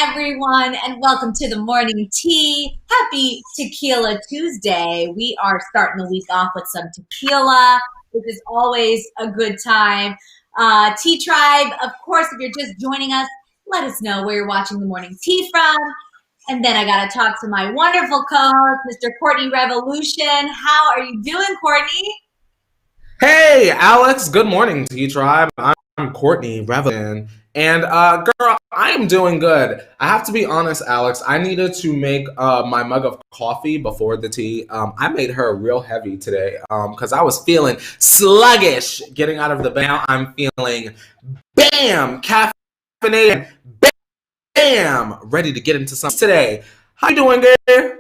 everyone, and welcome to the morning tea. Happy Tequila Tuesday. We are starting the week off with some tequila, which is always a good time. Tea Tribe, of course, if you're just joining us, let us know where you're watching the morning tea from. And then I got to talk to my wonderful co-host, Mr. Courtney Revolution. How are you doing, Courtney? Hey, Alex. Good morning, Tea Tribe. I'm Courtney Revolution. And girl, I am doing good. I have to be honest, Alex. I needed to make my mug of coffee before the tea. I made her real heavy today because I was feeling sluggish getting out of the bed. Now I'm feeling bam, caffeinated, bam, ready to get into something today. How you doing, girl?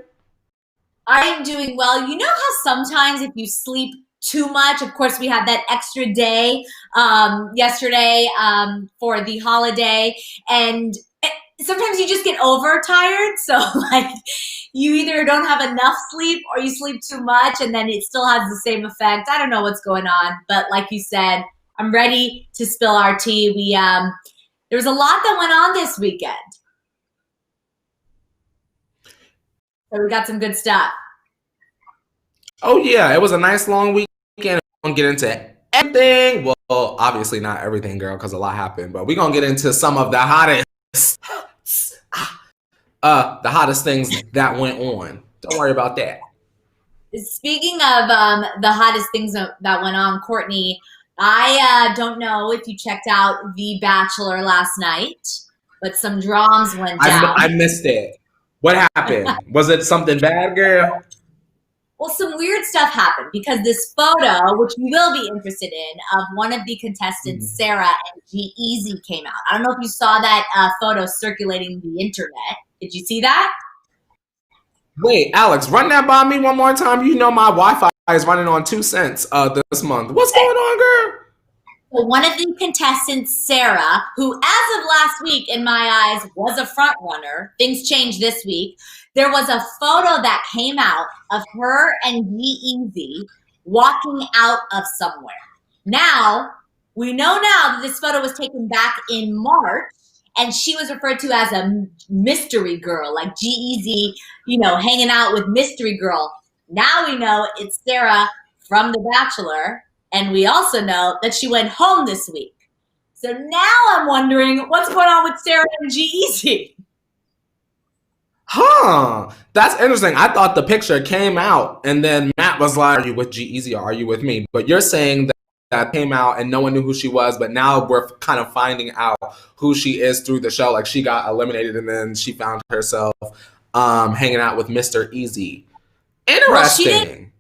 I am doing well. You know how sometimes if you sleep too much, of course, we had that extra day yesterday for the holiday, and sometimes you just get overtired. So, like, you either don't have enough sleep or you sleep too much, and then it still has the same effect. I don't know what's going on, but like you said, I'm ready to spill our tea. There was a lot that went on this weekend. So we got some good stuff. Oh yeah, it was a nice long weekend. We won't get into everything. Well, obviously not everything, girl, because a lot happened. But we're gonna get into some of the hottest things that went on. Don't worry about that. Speaking of the hottest things that went on, Courtney, I don't know if you checked out The Bachelor last night, but some dramas went down. I missed it. What happened? Was it something bad, girl? Well, some weird stuff happened because this photo, which you will be interested in, of one of the contestants, Sarah and G-Eazy, came out. I don't know if you saw that photo circulating the internet. Did you see that? Wait, Alex, run that by me one more time. You know my Wi-Fi is running on 2 cents this month. What's going on, girl? Well, one of the contestants, Sarah, who as of last week, in my eyes, was a front runner. Things changed this week. There was a photo that came out of her and G-Eazy walking out of somewhere. Now, we know now that this photo was taken back in March, and she was referred to as a mystery girl, like G-Eazy, hanging out with mystery girl. Now we know it's Sarah from The Bachelor, and we also know that she went home this week. So now I'm wondering what's going on with Sarah and G-Eazy. Huh. That's interesting. I thought the picture came out and then Matt was like, are you with G-Eazy or are you with me? But you're saying that came out and no one knew who she was, but now we're kind of finding out who she is through the show. Like she got eliminated and then she found herself hanging out with Mr. Easy. Interesting. Well,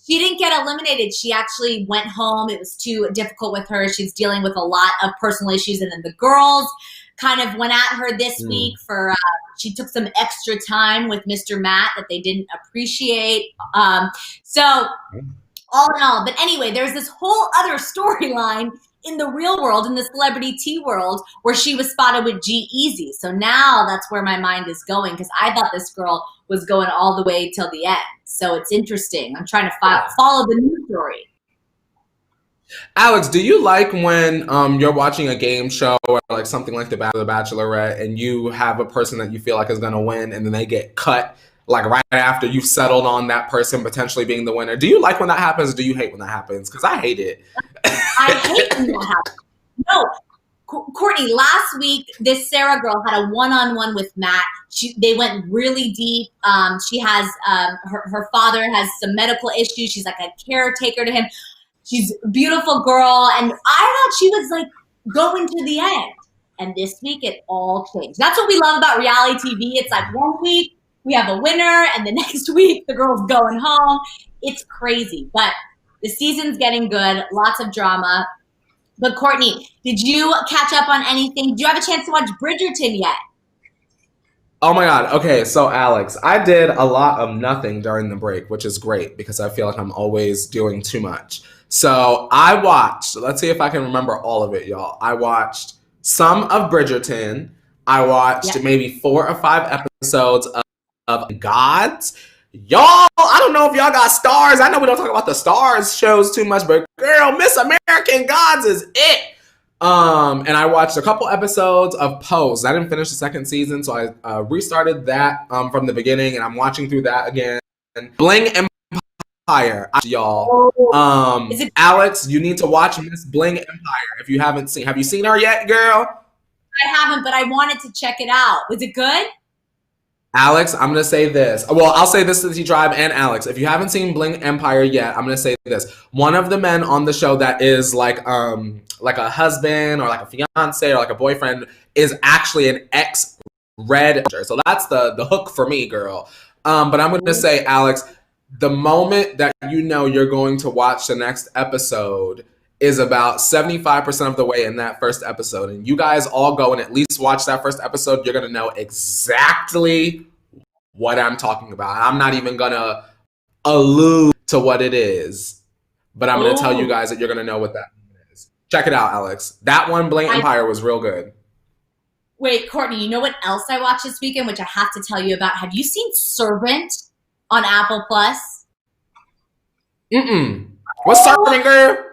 she didn't get eliminated. She actually went home. It was too difficult with her. She's dealing with a lot of personal issues. And then the girls kind of went at her this week for she took some extra time with Mr. Matt that they didn't appreciate. So all in all, but anyway, there's this whole other storyline in the real world, in the celebrity tea world, where she was spotted with G-Eazy. So now that's where my mind is going, because I thought this girl was going all the way till the end. So it's interesting. I'm trying to follow the news story. Alex, do you like when you're watching a game show or like something like The Bachelorette and you have a person that you feel like is going to win and then they get cut like right after you've settled on that person potentially being the winner? Do you like when that happens or do you hate when that happens? Because I hate it. I hate when that happens. No, Courtney, last week, this Sarah girl had a one-on-one with Matt. They went really deep. She has, her father has some medical issues. She's like a caretaker to him. She's a beautiful girl. And I thought she was like going to the end. And this week it all changed. That's what we love about reality TV. It's like one week we have a winner and the next week the girl's going home. It's crazy. But the season's getting good. Lots of drama. But Courtney, did you catch up on anything? Did you have a chance to watch Bridgerton yet? Oh my God. Okay, so Alex, I did a lot of nothing during the break, which is great because I feel like I'm always doing too much. So I watched, let's see if I can remember all of it, y'all. I watched some of Bridgerton. I watched maybe 4 or 5 episodes of Gods. Y'all, I don't know if y'all got stars. I know we don't talk about the stars shows too much, but girl, Miss American Gods is it. And I watched a couple episodes of Pose. I didn't finish the second season, so I restarted that from the beginning, and I'm watching through that again. Bling Empire, y'all. Alex, you need to watch Miss Bling Empire if you haven't seen. Have you seen her yet, girl? I haven't, but I wanted to check it out. Was it good? Alex, I'm gonna say this. Well, I'll say this to the T-Tribe and Alex. If you haven't seen Bling Empire yet, I'm gonna say this. One of the men on the show that is like a husband or like a fiance or like a boyfriend is actually an ex-Red. So that's the hook for me, girl. But I'm gonna say, Alex, the moment that you know you're going to watch the next episode is about 75% of the way in that first episode. And you guys all go and at least watch that first episode. You're going to know exactly what I'm talking about. I'm not even going to allude to what it is, but I'm going to tell you guys that you're going to know what that is. Check it out, Alex. That one, Bling Empire, was real good. Wait, Courtney, you know what else I watched this weekend, which I have to tell you about? Have you seen Servant on Apple Plus? What's Servant, girl?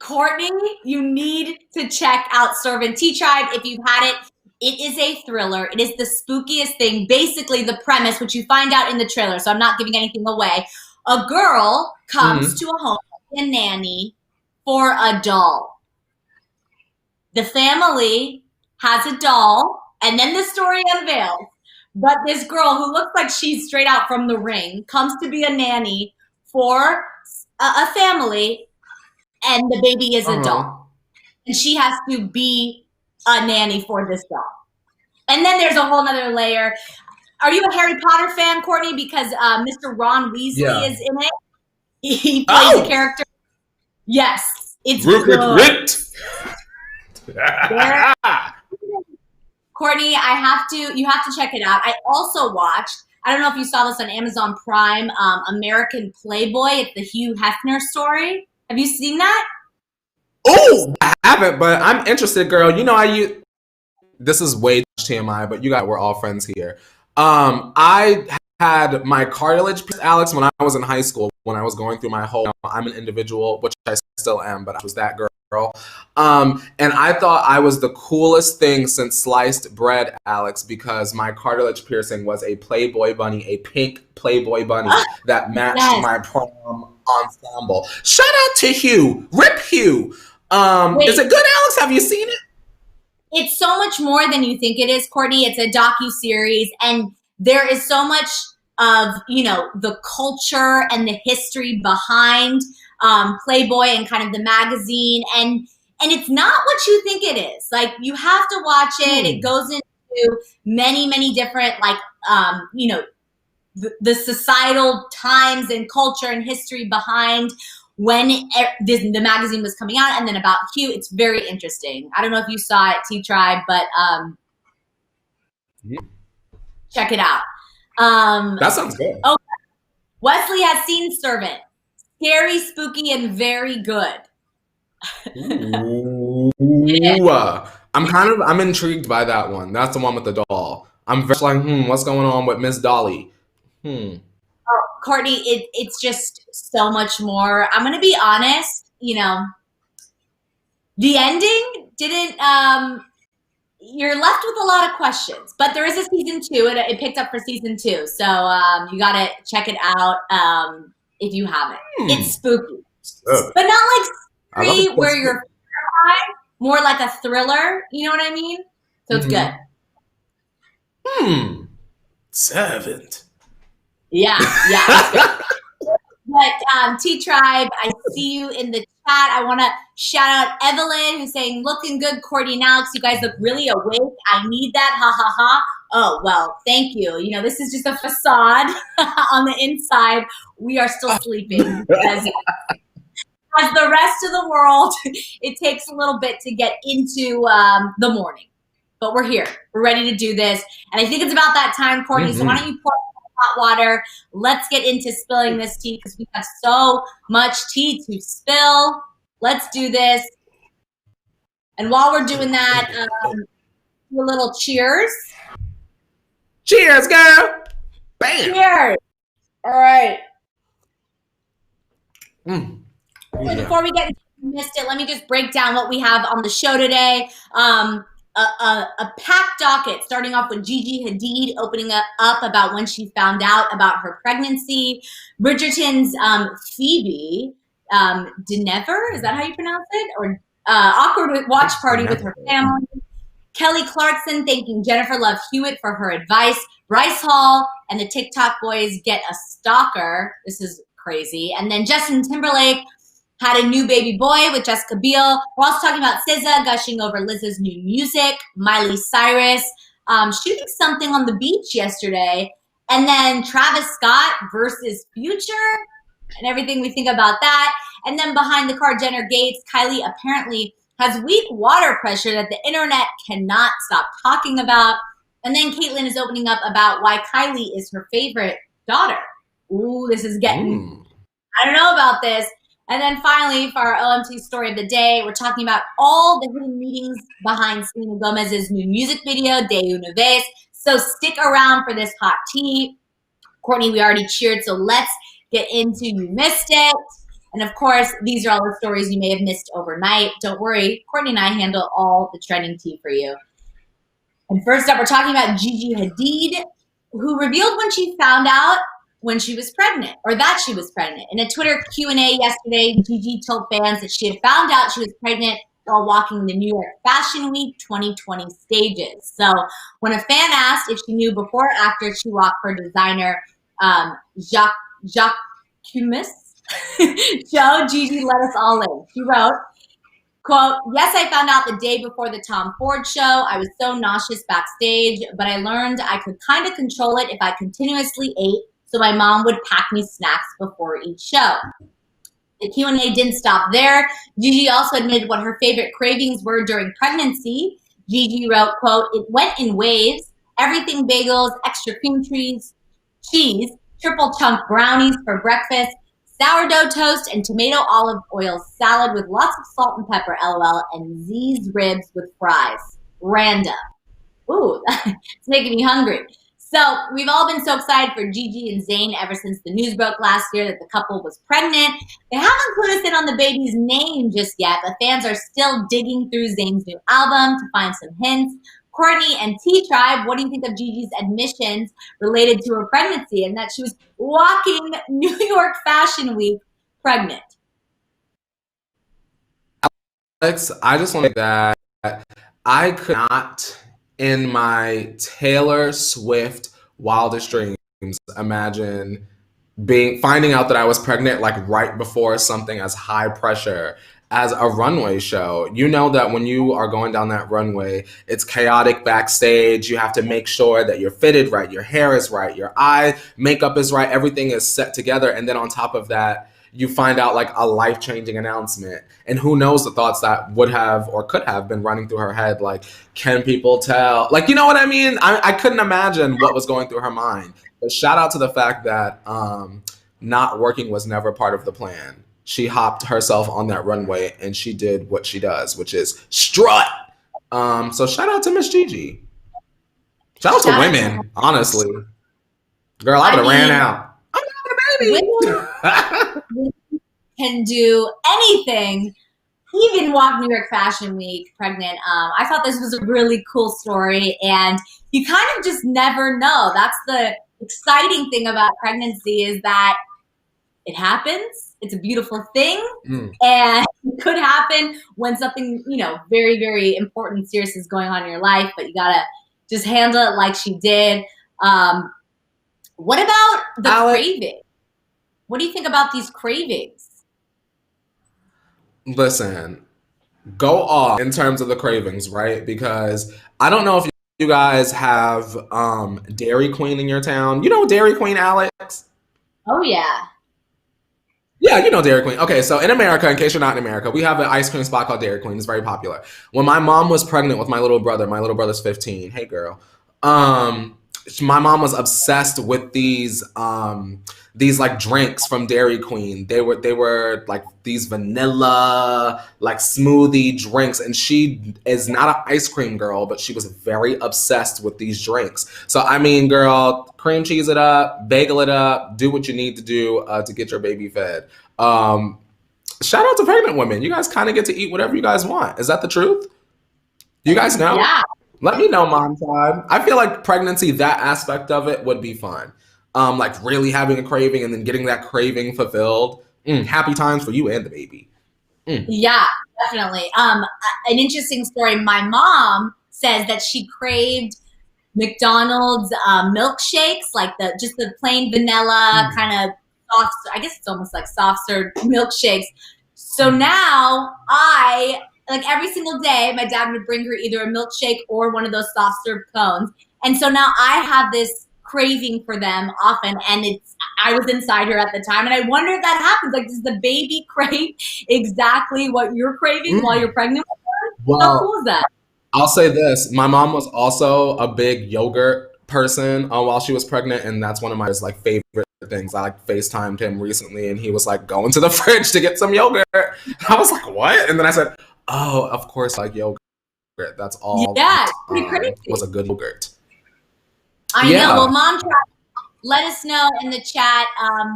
Courtney, you need to check out Servant. T-Tribe, if you've had it, it is a thriller. It is the spookiest thing. Basically, the premise, which you find out in the trailer, so I'm not giving anything away. A girl comes to a home, a nanny, for a doll. The family has a doll, and then the story unveils. But this girl, who looks like she's straight out from The Ring, comes to be a nanny for a family, and the baby is a doll. And she has to be a nanny for this doll. And then there's a whole nother layer. Are you a Harry Potter fan, Courtney? Because Mr. Ron Weasley is in it. He plays a character. Yes. It's good. Courtney, you have to check it out. I also watched, I don't know if you saw this on Amazon Prime, American Playboy. It's the Hugh Hefner story. Have you seen that? Oh, I haven't, but I'm interested, girl. You know, this is way TMI, but we're all friends here. I had my cartilage, Alex, when I was in high school, when I was going through my whole, I'm an individual, which I still am, but I was that girl. And I thought I was the coolest thing since sliced bread, Alex, because my cartilage piercing was a Playboy bunny, a pink Playboy bunny that matched my prom ensemble. Shout out to Hugh. Rip Hugh. Is it good, Alex? Have you seen it? It's so much more than you think it is, Courtney. It's a docu-series, and there is so much of, the culture and the history behind Playboy and kind of the magazine, and it's not what you think it is. Like, you have to watch it. It goes into many, many different, the societal times and culture and history behind when the magazine was coming out, and then about Hugh. It's very interesting. I don't know if you saw it, T-Tribe, but check it out. That sounds good. Oh, Wesley has seen Servant. Scary, spooky, and very good. Ooh, I'm intrigued by that one. That's the one with the doll. I'm very like, what's going on with Miss Dolly? Oh, Courtney, it's just so much more. I'm gonna be honest, the ending didn't you're left with a lot of questions, but there is a season 2. It picked up for season 2, so you gotta check it out if you haven't. It's spooky, but not like scary where you're terrified, more like a thriller, you know what I mean? So it's good. Servant. Yeah. It's good. But T-Tribe, I see you in the chat. I want to shout out Evelyn, who's saying, looking good, Courtney and Alex. You guys look really awake. I need that. Ha, ha, ha. Oh, well, thank you. This is just a facade. On the inside, we are still sleeping. As the rest of the world, it takes a little bit to get into the morning. But we're here. We're ready to do this. And I think it's about that time, Courtney. So why don't you pour hot water? Let's get into spilling this tea, because we have so much tea to spill. Let's do this. And while we're doing that, do a little cheers. Cheers, girl. Bam. Cheers. All right. Yeah. Before we get into missed it, let me just break down what we have on the show today. A packed docket, starting off with Gigi Hadid opening up about when she found out about her pregnancy. Bridgerton's Phoebe Denever, is that how you pronounce it? Or awkward watch party with her family. Kelly Clarkson thanking Jennifer Love Hewitt for her advice. Bryce Hall and the TikTok boys get a stalker. This is crazy. And then Justin Timberlake had a new baby boy with Jessica Biel. We're also talking about SZA gushing over Liz's new music. Miley Cyrus shooting something on the beach yesterday. And then Travis Scott versus Future and everything we think about that. And then behind the car, Jenner Gates, Kylie apparently has weak water pressure that the internet cannot stop talking about. And then Caitlyn is opening up about why Kylie is her favorite daughter. Ooh, this is getting, I don't know about this. And then finally, for our OMT story of the day, we're talking about all the hidden meetings behind Selena Gomez's new music video, De Una Vez. So stick around for this hot tea. Courtney, we already cheered, so let's get into You Missed It. And of course, these are all the stories you may have missed overnight. Don't worry, Courtney and I handle all the trending tea for you. And first up, we're talking about Gigi Hadid, who revealed when she found out when she was pregnant, or that she was pregnant. In a Twitter Q&A yesterday, Gigi told fans that she had found out she was pregnant while walking the New York Fashion Week 2020 stages. So when a fan asked if she knew before or after she walked for designer Jacques Cumis show, Gigi let us all in. She wrote, quote, "Yes, I found out the day before the Tom Ford show. I was so nauseous backstage, but I learned I could kind of control it if I continuously ate, so my mom would pack me snacks before each show." The Q&A didn't stop there. Gigi also admitted what her favorite cravings were during pregnancy. Gigi wrote, quote, "It went in waves. Everything bagels, extra cream cheese, triple chunk brownies for breakfast, sourdough toast, and tomato olive oil salad with lots of salt and pepper, LOL, and Z's ribs with fries. Random." Ooh, it's making me hungry. So we've all been so excited for Gigi and Zayn ever since the news broke last year that the couple was pregnant. They haven't clued us in on the baby's name just yet, but fans are still digging through Zayn's new album to find some hints. Courtney and T-Tribe, what do you think of Gigi's admissions related to her pregnancy and that she was walking New York Fashion Week pregnant? Alex, I just want to say that I could not, in my Taylor Swift wildest dreams, imagine finding out that I was pregnant like right before something as high pressure as a runway show. You know that when you are going down that runway, it's chaotic backstage. You have to make sure that you're fitted right, your hair is right, your eye makeup is right, everything is set together. And then on top of that, you find out like a life-changing announcement. And who knows the thoughts that would have or could have been running through her head. Like, can people tell? Like, you know what I mean? I couldn't imagine what was going through her mind. But shout out to the fact that not working was never part of the plan. She hopped herself on that runway and she did what she does, which is strut. So shout out to Miss Gigi. Shout out to women, honestly. Girl, I would have ran out. I'm having a baby. Women can do anything, even walk New York Fashion Week pregnant. I thought this was a really cool story, and you kind of just never know. That's the exciting thing about pregnancy, is that it happens. It's a beautiful thing, and it could happen when something, very, very important, serious is going on in your life, but you gotta just handle it like she did. What about the craving? What do you think about these cravings? Listen, go off in terms of the cravings, right? Because I don't know if you guys have Dairy Queen in your town. You know Dairy Queen, Alex? Oh, yeah. Yeah, you know Dairy Queen. Okay, so in America, in case you're not in America, we have an ice cream spot called Dairy Queen. It's very popular. When my mom was pregnant with my little brother's 15. Hey, girl. My mom was obsessed with these like drinks from Dairy Queen. They were like these vanilla like smoothie drinks, and she is not an ice cream girl, but she was very obsessed with these drinks. So I mean, girl, cream cheese it up, bagel it up, do what you need to do to get your baby fed. Shout out to pregnant women. You guys kind of get to eat whatever you guys want. Is that the truth? Do you guys know? Yeah. Let me know, mom time. I feel like pregnancy, that aspect of it would be fun. Like really having a craving and then getting that craving fulfilled. Happy times for you and the baby. Yeah, definitely. An interesting story. My mom says that she craved McDonald's milkshakes, like the plain vanilla Mm. kind of soft. I guess it's almost like soft serve milkshakes. So now I like every single day, my dad would bring her either a milkshake or one of those soft serve cones, and so now I have this craving for them often, and it's I was inside her at the time, and I wonder if that happens. Like, does the baby crave exactly what you're craving while you're Mm. pregnant? How Well, cool is that? I'll say this. My mom was also a big yogurt person while she was pregnant, and that's one of my like favorite things. I like FaceTimed him recently, and he was like going to the fridge to get some yogurt. I was like, what? And then I said, oh, of course, like yogurt. That's all Yeah, that it's pretty was crazy. a good yogurt. I know. Well, Yeah. mom, let us know in the chat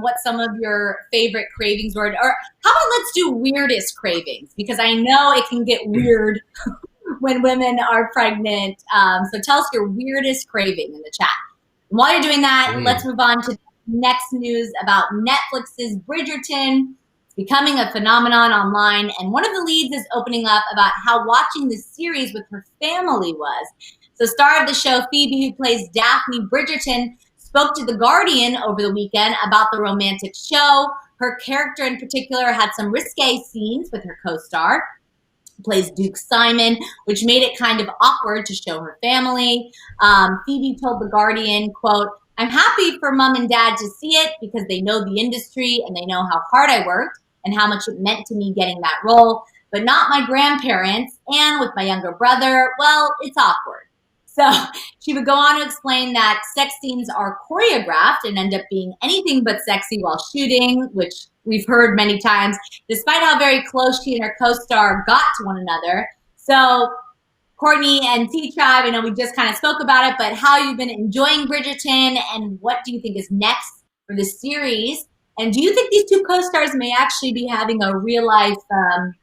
what some of your favorite cravings were. Or how about let's do weirdest cravings? Because I know it can get weird when women are pregnant. So tell us your weirdest craving in the chat. And while you're doing that, let's Mm. move on to next news about Netflix's Bridgerton. It's becoming a phenomenon online, and one of the leads is opening up about how watching the series with her family was. So, star of the show, Phoebe, who plays Daphne Bridgerton, spoke to The Guardian over the weekend about the romantic show. Her character in particular had some risque scenes with her co-star, plays Duke Simon, which made it kind of awkward to show her family. Phoebe told The Guardian, quote, I'm happy for mom and dad to see it because they know the industry and they know how hard I worked and how much it meant to me getting that role, but not my grandparents. And with my younger brother, well, it's awkward. So she would go on to explain that sex scenes are choreographed and end up being anything but sexy while shooting, which we've heard many times, despite how very close she and her co-star got to one another. So, Courtney and T Tribe, I know we just kind of spoke about it, but how you've been enjoying Bridgerton and what do you think is next for the series? And do you think these two co-stars may actually be having a real life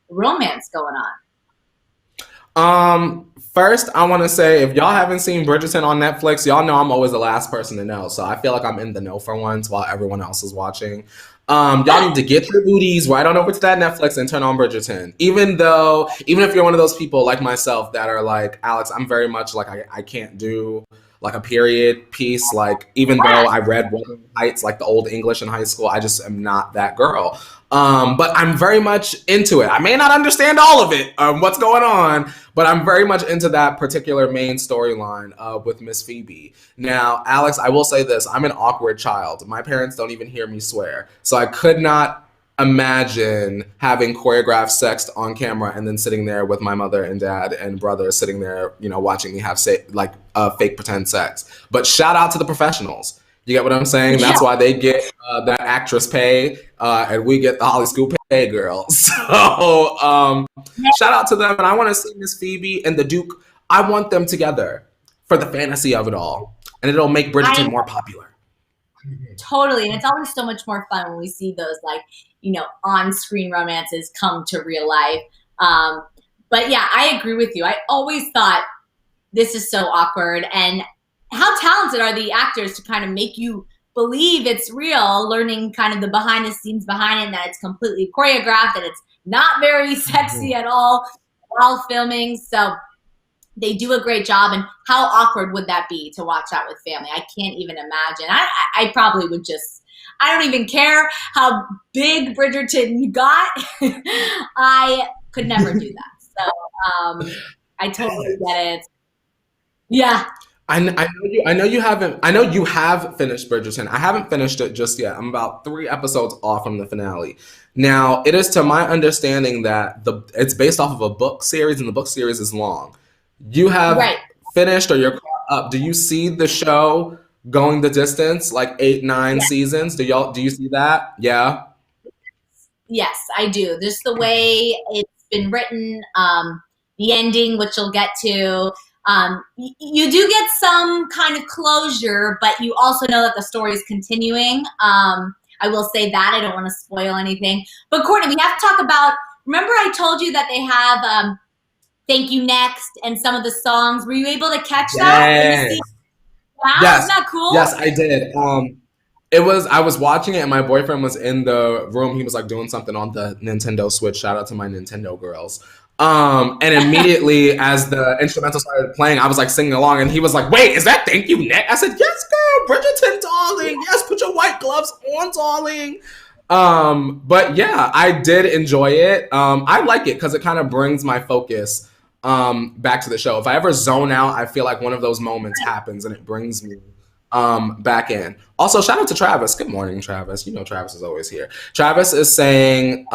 romance going on? First, I want to say if y'all haven't seen Bridgerton on Netflix, y'all know I'm always the last person to know. So I feel like I'm in the know for once while everyone else is watching. Y'all need to get your booties right on over to that Netflix and turn on Bridgerton. Even if you're one of those people like myself that are like, Alex, I'm very much like, I can't do like a period piece. Like, even though I read Wuthering Heights, like the old English in high school, I just am not that girl. But I'm very much into it. I may not understand all of it, what's going on, but I'm very much into that particular main storyline with Miss Phoebe. Now, Alex, I will say this. I'm an awkward child. My parents don't even hear me swear. So I could not imagine having choreographed sex on camera and then sitting there with my mother and dad and brother sitting there, watching me have fake pretend sex. But shout out to the professionals. You get what I'm saying? Yeah. That's why they get that actress pay, and we get the Hollyscoop pay, girl. So shout out to them, and I want to see Miss Phoebe and the Duke. I want them together for the fantasy of it all, and it'll make Bridgerton more popular. Totally. And it's always so much more fun when we see those on-screen romances come to real life. But yeah, I agree with you. I always thought this is so awkward. And how talented are the actors to kind of make you believe it's real, learning kind of the behind the scenes behind it, and that it's completely choreographed and it's not very sexy at all while filming. So they do a great job. And how awkward would that be to watch that with family? I can't even imagine. I probably would I don't even care how big Bridgerton got. I could never do that. So I totally get it. Yeah. I know you haven't. I know you have finished Bridgerton. I haven't finished it just yet. I'm about 3 episodes off from the finale. Now, it is to my understanding that it's based off of a book series, and the book series is long. You have finished, or you're caught up. Do you see the show going the distance, like 8, 9 Yes. seasons? Do you see that? Yeah. Yes, I do. Just the way it's been written, the ending, which you'll get to. You do get some kind of closure, but you also know that the story is continuing. I I will say that. I don't want to spoil anything. But Courtney, we have to talk about, remember I told you that they have Thank You Next and some of the songs. Were you able to catch that in the season? Wow, Yes. isn't that cool? Yes, I did. I was watching it and my boyfriend was in the room. He was like doing something on the Nintendo Switch. Shout out to my Nintendo girls. And immediately as the instrumental started playing, I was like singing along and he was like, wait, is that Thank You Next? I said, yes, girl, Bridgerton, darling. Yes, put your white gloves on, darling. But yeah, I did enjoy it. I like it because it kind of brings my focus back to the show. If I ever zone out, I feel like one of those moments happens and it brings me back in. Also, shout out to Travis. Good morning, Travis. You know Travis is always here. Travis is saying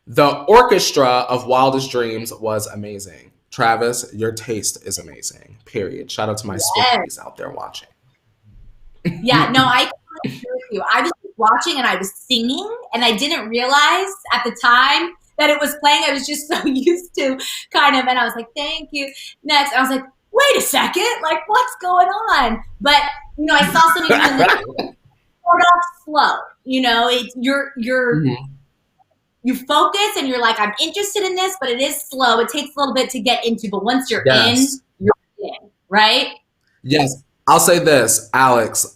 the orchestra of Wildest Dreams was amazing. Travis, your taste is amazing. Period. Shout out to my Swifties out there watching. Yeah, no, I agree with you. I was watching and I was singing and I didn't realize at the time that it was playing. I was just so used to kind of, and I was like, thank you, next. I was like, wait a second, like what's going on? But, you know, I saw some of you in the sort of slow, you know, you focus and you're like, I'm interested in this, but it is slow. It takes a little bit to get into, but once you're in, right? Yes. I'll say this, Alex.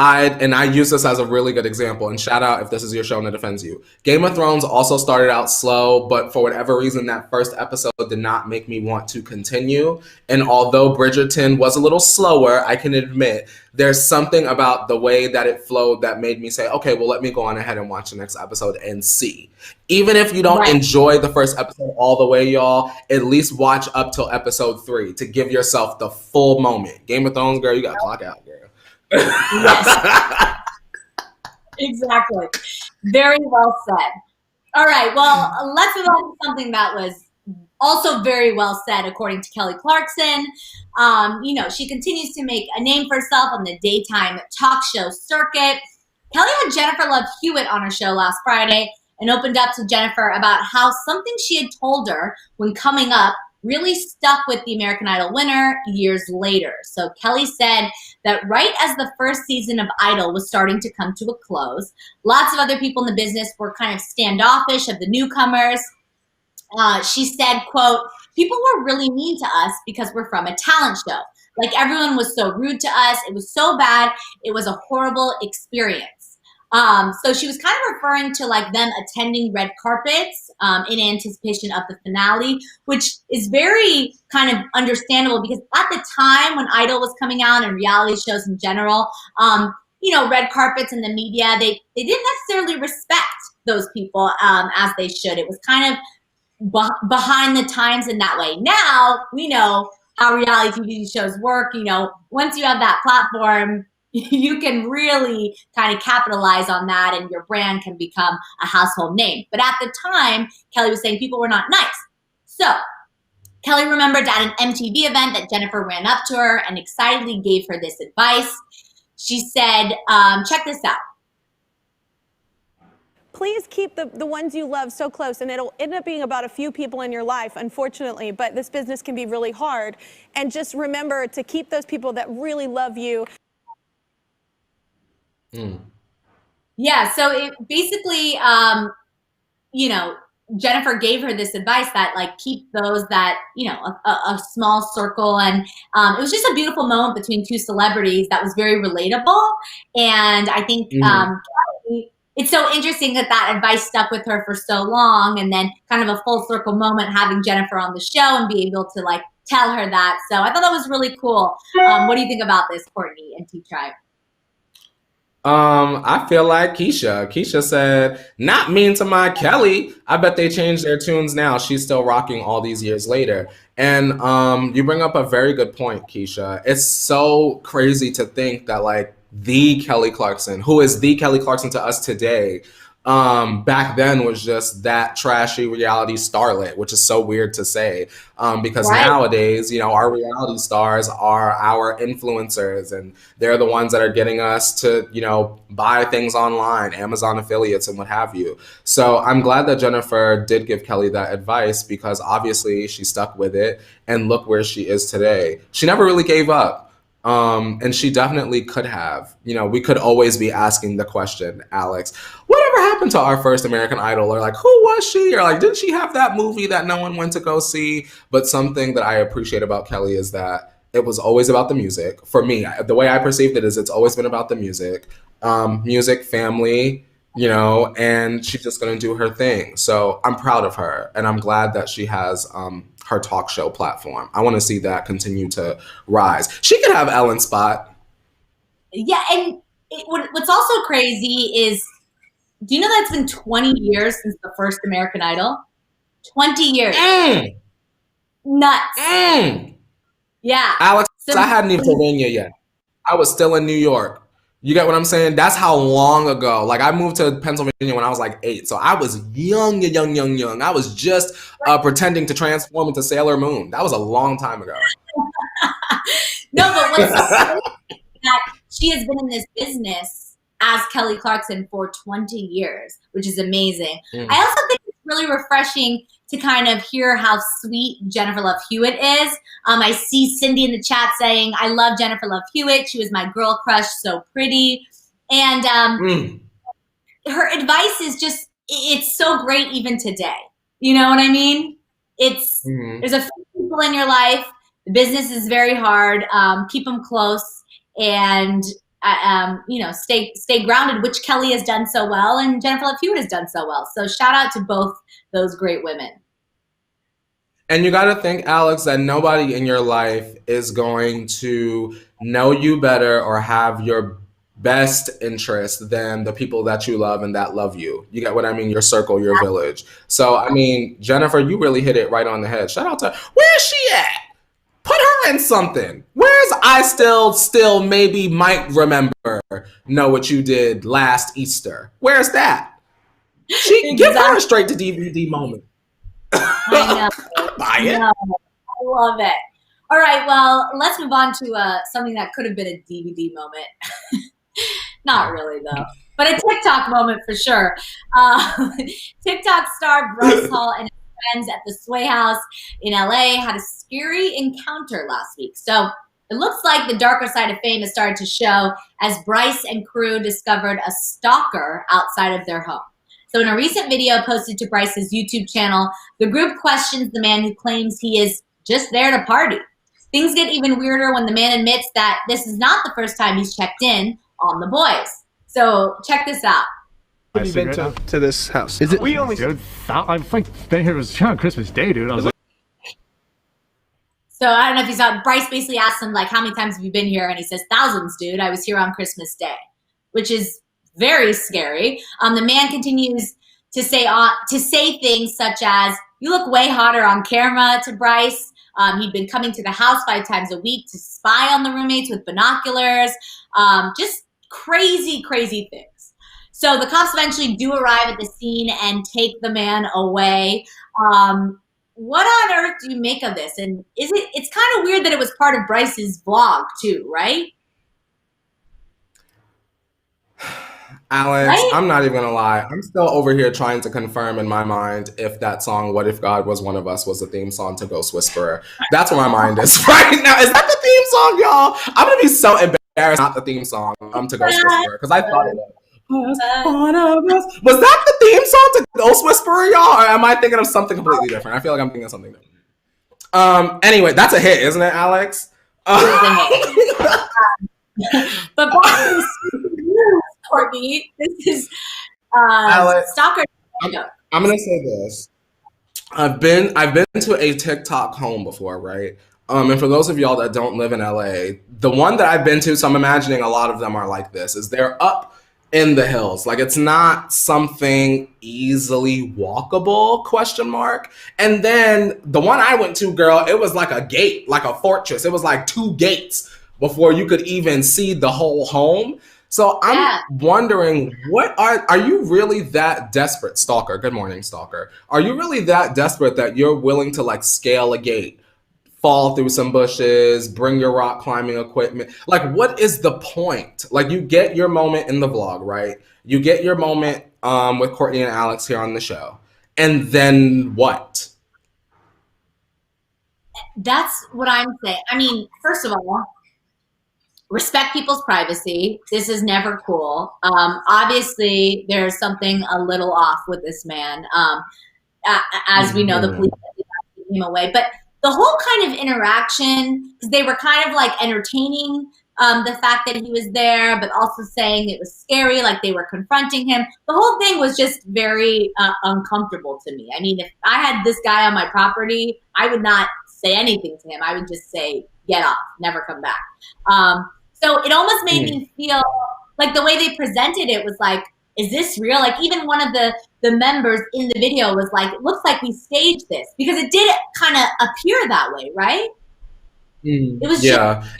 I use this as a really good example, and shout out if this is your show and it offends you. Game of Thrones also started out slow, but for whatever reason, that first episode did not make me want to continue. And although Bridgerton was a little slower, I can admit there's something about the way that it flowed that made me say, okay, well, let me go on ahead and watch the next episode and see. Even if you don't enjoy the first episode all the way, y'all, at least watch up till episode 3 to give yourself the full moment. Game of Thrones, girl, you got to clock out, girl. Yes. Exactly. Very well said. All right. Well, let's move on to something that was also very well said, according to Kelly Clarkson. You know, she continues to make a name for herself on the daytime talk show circuit. Kelly had Jennifer Love Hewitt on her show last Friday and opened up to Jennifer about how something she had told her when coming up really stuck with the American Idol winner years later. So Kelly said that right as the first season of Idol was starting to come to a close, lots of other people in the business were kind of standoffish of the newcomers. She said, quote, people were really mean to us because we're from a talent show. Like everyone was so rude to us. It was so bad. It was a horrible experience. So she was kind of referring to like them attending red carpets in anticipation of the finale, which is very kind of understandable because at the time when Idol was coming out and reality shows in general, you know, red carpets and the media, they didn't necessarily respect those people as they should. It was kind of behind the times in that way. Now we know how reality TV shows work. You know, once you have that platform, you can really kind of capitalize on that and your brand can become a household name. But at the time, Kelly was saying people were not nice. So Kelly remembered at an MTV event that Jennifer ran up to her and excitedly gave her this advice. She said, check this out. Please keep the ones you love so close, and it'll end up being about a few people in your life, unfortunately, but this business can be really hard. And just remember to keep those people that really love you. Yeah, so it basically, you know, Jennifer gave her this advice that like keep those that, you know, a small circle. And it was just a beautiful moment between two celebrities that was very relatable. And I think it's so interesting that that advice stuck with her for so long, and then kind of a full circle moment having Jennifer on the show and be able to like tell her that. So I thought that was really cool. What do you think about this, Courtney and T-Tribe? I feel like Keisha said, not mean to my Kelly. I bet they changed their tunes now. She's still rocking all these years later. And you bring up a very good point, Keisha. It's so crazy to think that like the Kelly Clarkson, who is the Kelly Clarkson to us today, back then was just that trashy reality starlet, which is so weird to say, because nowadays, you know, our reality stars are our influencers and they're the ones that are getting us to, you know, buy things online, Amazon affiliates and what have you. So I'm glad that Jennifer did give Kelly that advice because obviously she stuck with it and look where she is today. She never really gave up. And she definitely could have. You know, we could always be asking the question, Alex, whatever happened to our first American Idol? Or like, who was she? Or like, didn't she have that movie that no one went to go see? But something that I appreciate about Kelly is that it was always about the music. For me, the way I perceived it is it's always been about the music, music, family, you know, and she's just going to do her thing. So I'm proud of her, and I'm glad that she has her talk show platform. I want to see that continue to rise. She could have Ellen spot. Yeah, and what's also crazy is, do you know that it's been 20 years since the first American Idol? 20 years. Nuts. Yeah. Alex, I hadn't even Pennsylvania yet. I was still in New York. You get what I'm saying? That's how long ago. Like, I moved to Pennsylvania when I was like 8. So I was young. I was just pretending to transform into Sailor Moon. That was a long time ago. No, but what's so that she has been in this business as Kelly Clarkson for 20 years, which is amazing. I also think it's really refreshing to kind of hear how sweet Jennifer Love Hewitt is. I see Cindy in the chat saying, I love Jennifer Love Hewitt. She was my girl crush, so pretty. And her advice is just, it's so great even today. You know what I mean? It's there's a few people in your life. The business is very hard. Keep them close, and you know, stay grounded, which Kelly has done so well, and Jennifer Love Hewitt has done so well. So shout out to both those great women. And you got to think, Alex, that nobody in your life is going to know you better or have your best interest than the people that you love and that love you. You get what I mean? Your circle, your village. So, I mean, Jennifer, you really hit it right on the head. Shout out to her. Where's she at? Put her in something. Where's I still maybe might remember, know what you did last Easter? Where's that? Give her a straight to DVD moment. I know. Buy it. I love it. All right, well, let's move on to something that could have been a DVD moment. Not really, though, but a TikTok moment for sure. TikTok star Bryce Hall and his friends at the Sway House in LA had a scary encounter last week. So it looks like the darker side of fame has started to show as Bryce and crew discovered a stalker outside of their home. So in a recent video posted to Bryce's YouTube channel, the group questions the man who claims he is just there to party. Things get even weirder when the man admits that this is not the first time he's checked in on the boys. So check this out. Have you been to this house? Is it? We only. Dude, I've like been here. It was on Christmas Day, dude. I was like. So I don't know if you saw. Bryce basically asked him like, "How many times have you been here?" And he says, "Thousands, dude. I was here on Christmas Day," which is very scary. The man continues to say things such as, "You look way hotter on camera," to Bryce. He'd been coming to the house 5 times a week to spy on the roommates with binoculars. Just crazy, crazy things. So the cops eventually do arrive at the scene and take the man away. What on earth do you make of this? And it's kind of weird that it was part of Bryce's vlog too, right? Alex, right? I'm not even gonna lie. I'm still over here trying to confirm in my mind if that song "What If God Was One of Us" was the theme song to Ghost Whisperer. That's where my mind is right now. Is that the theme song, y'all? I'm gonna be so embarrassed. Not the theme song to Ghost Whisperer because I thought it was one of us. Was that the theme song to Ghost Whisperer, y'all? Or am I thinking of something completely different? I feel like I'm thinking of something different. Anyway, that's a hit, isn't it, Alex? But Courtney, this is Alex, stalker. I'm gonna say this. I've been to a TikTok home before, right? And for those of y'all that don't live in LA, the one that I've been to, so I'm imagining a lot of them are like this, is they're up in the hills. Like it's not something easily walkable, question mark. And then the one I went to, girl, it was like a gate, like a fortress. It was like 2 gates before you could even see the whole home. So I'm wondering, are you really that desperate, stalker? Good morning, stalker. Are you really that desperate that you're willing to like scale a gate, fall through some bushes, bring your rock climbing equipment? Like, what is the point? Like, you get your moment in the vlog, right? You get your moment with Courtney and Alex here on the show. And then what? That's what I'm saying. I mean, first of all, respect people's privacy. This is never cool. Obviously, there's something a little off with this man. As we know, the police took him away. But the whole kind of interaction, because they were kind of like entertaining the fact that he was there, but also saying it was scary, like they were confronting him. The whole thing was just very uncomfortable to me. I mean, if I had this guy on my property, I would not say anything to him. I would just say, get off, never come back. So it almost made me feel like the way they presented it was like, is this real? Like even one of the members in the video was like, it looks like we staged this, because it did kind of appear that way, right? It was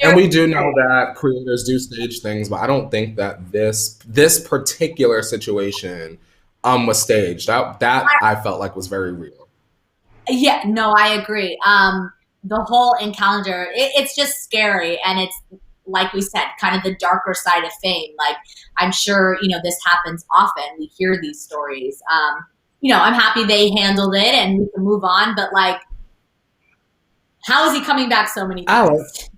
and we do know that creators do stage things, but I don't think that this particular situation was staged. That I felt like was very real. Yeah, no, I agree. The whole encounter, it's just scary, and it's like we said, kind of the darker side of fame. Like I'm sure this happens often. We hear these stories. I'm happy they handled it and we can move on. But like, how is he coming back so many times? Alex,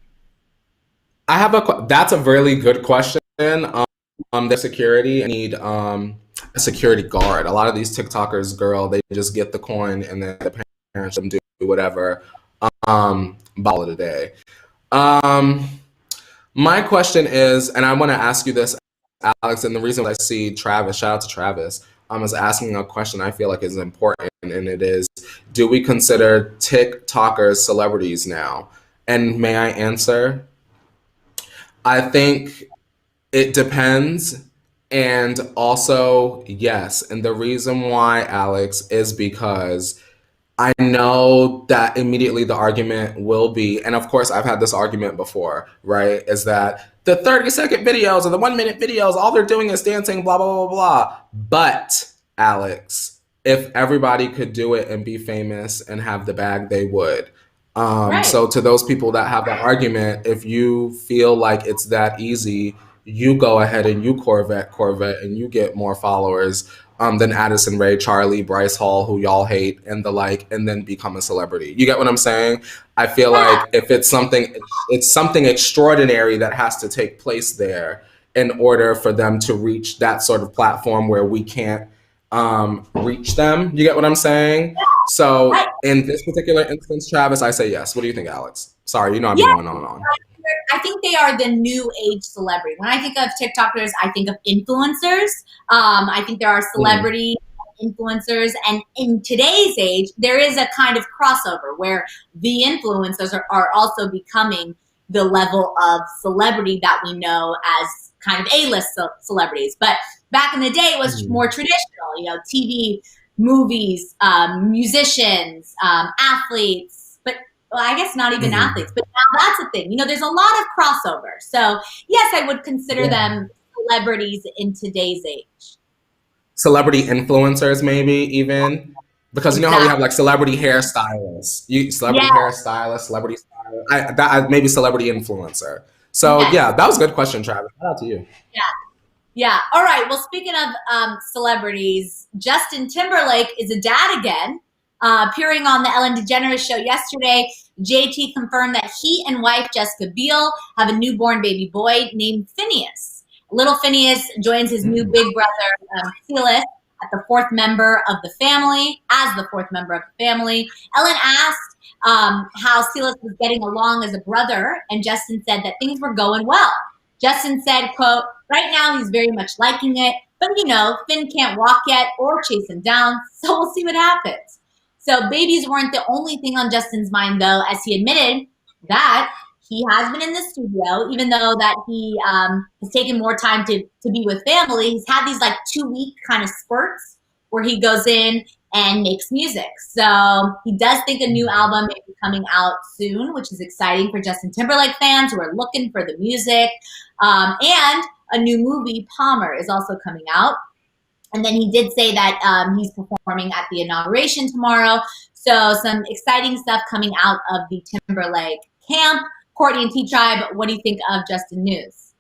I have that's a really good question. The security need a security guard. A lot of these TikTokers, girl, they just get the coin and then the parents them do whatever. Ball of the day. My question is, and I want to ask you this, Alex, and the reason I see Travis, shout out to Travis, is asking a question I feel like is important, and it is, do we consider TikTokers celebrities now? And may I answer? I think it depends, and also yes. And the reason why, Alex, is because I know that immediately the argument will be, and of course I've had this argument before, right? Is that the 30-second videos or the 1-minute videos, all they're doing is dancing, blah, blah, blah, blah. But Alex, if everybody could do it and be famous and have the bag, they would. Right. So to those people that have that argument, if you feel like it's that easy, you go ahead and you Corvette, and you get more followers than Addison Rae, Charlie, Bryce Hall, who y'all hate, and the like, and then become a celebrity. You get what I'm saying? I feel like if it's something extraordinary that has to take place there in order for them to reach that sort of platform where we can't reach them. You get what I'm saying? So in this particular instance, Travis, I say yes. What do you think, Alex? Sorry, I'm going on. I think they are the new age celebrity. When I think of TikTokers, I think of influencers. I think there are celebrity influencers. And in today's age, there is a kind of crossover where the influencers are also becoming the level of celebrity that we know as kind of A-list celebrities. But back in the day, it was more traditional, TV, movies, musicians, athletes. Well, I guess not even athletes, but now that's a thing. There's a lot of crossover. So yes, I would consider them celebrities in today's age. Celebrity influencers, maybe even, because you know how we have like celebrity hairstylists, hairstylist, celebrity stylist, maybe celebrity influencer. So yeah, that was a good question, Travis. Shout out to you. Yeah. All right. Well, speaking of celebrities, Justin Timberlake is a dad again. Appearing on the Ellen DeGeneres show yesterday, JT confirmed that he and wife Jessica Biel have a newborn baby boy named Phineas. Little Phineas joins his new big brother, Silas, as the fourth member of the family. Ellen asked how Silas was getting along as a brother, and Justin said that things were going well. Justin said, quote, right now he's very much liking it, but Finn can't walk yet or chase him down, so we'll see what happens. So babies weren't the only thing on Justin's mind, though, as he admitted that he has been in the studio, even though that he has taken more time to be with family. He's had these like 2-week kind of spurts where he goes in and makes music. So he does think a new album may be coming out soon, which is exciting for Justin Timberlake fans who are looking for the music. And a new movie, Palmer, is also coming out. And then he did say that he's performing at the inauguration tomorrow. So some exciting stuff coming out of the Timberlake camp. Courtney and T-Tribe, what do you think of Justin news?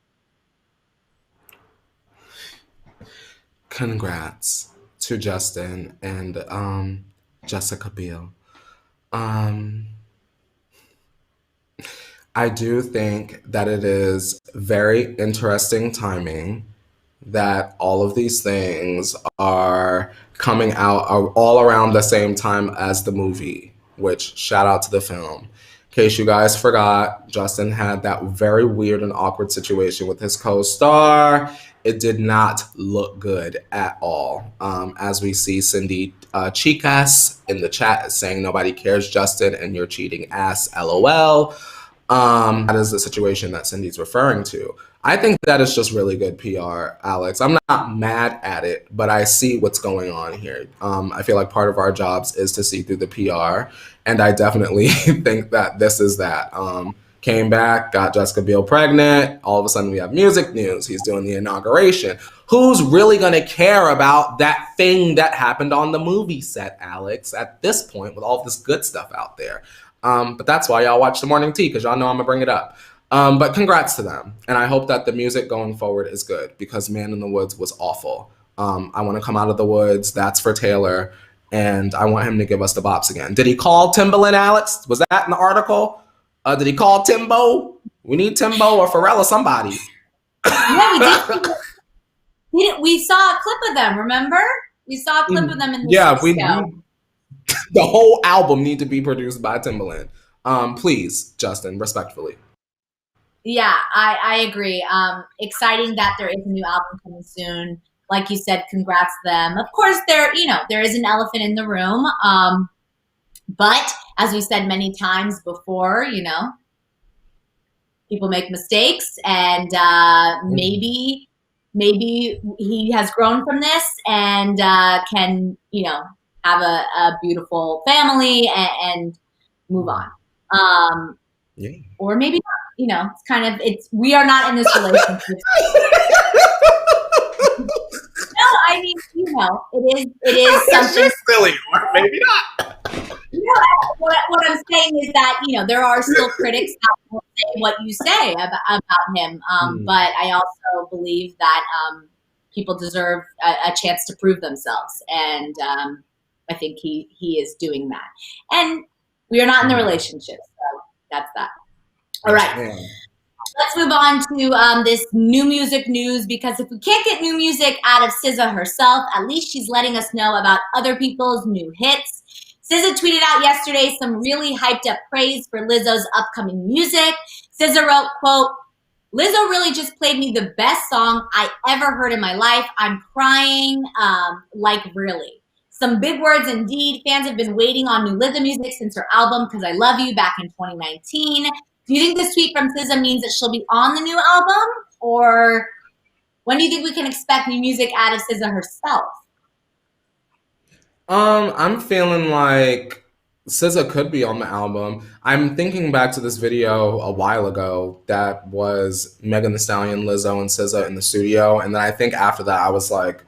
Congrats to Justin and Jessica Biel. I do think that it is very interesting timing that all of these things are coming out all around the same time as the movie, which shout out to the film. In case you guys forgot, Justin had that very weird and awkward situation with his co-star. It did not look good at all. As we see Cindy Chicas in the chat saying nobody cares, Justin, and you're cheating ass, LOL. That is the situation that Cindy's referring to. I think that is just really good PR, Alex. I'm not mad at it, but I see what's going on here. I feel like part of our jobs is to see through the PR, and I definitely think that this is that. Came back, got Jessica Biel pregnant. All of a sudden, we have music news. He's doing the inauguration. Who's really going to care about that thing that happened on the movie set, Alex, at this point with all this good stuff out there? But that's why y'all watch the morning tea, because y'all know I'm going to bring it up. But congrats to them. And I hope that the music going forward is good, because Man in the Woods was awful. I want to come out of the woods. That's for Taylor. And I want him to give us the bops again. Did he call Timbaland, Alex? Was that in the article? Did he call Timbo? We need Timbo or Pharrell or somebody. Yeah, we did. We saw a clip of them, remember? We saw a clip of them in the the whole album need to be produced by Timbaland. Please, Justin, respectfully. Yeah, I agree. Exciting that there is a new album coming soon. Like you said, congrats to them. Of course, there is an elephant in the room. But as we said many times before, people make mistakes, and maybe he has grown from this and can, have a beautiful family and move on. Or maybe not, we are not in this relationship. No, I mean, it is something. It's silly, or maybe not. What I'm saying is that, there are still critics that will say what you say about him. But I also believe that people deserve a chance to prove themselves. And I think he is doing that. And we are not in the relationship. So that's that. All right. Let's move on to this new music news, because if we can't get new music out of SZA herself, at least she's letting us know about other people's new hits. SZA tweeted out yesterday some really hyped up praise for Lizzo's upcoming music. SZA wrote, quote, "Lizzo really just played me the best song I ever heard in my life. I'm crying, like really. Some big words indeed. Fans have been waiting on new Lizzo music since her album, 'Cause I Love You, back in 2019. Do you think this tweet from SZA means that she'll be on the new album? Or when do you think we can expect new music out of SZA herself?" I'm feeling like SZA could be on the album. I'm thinking back to this video a while ago that was Megan Thee Stallion, Lizzo, and SZA in the studio. And then I think after that, I was like,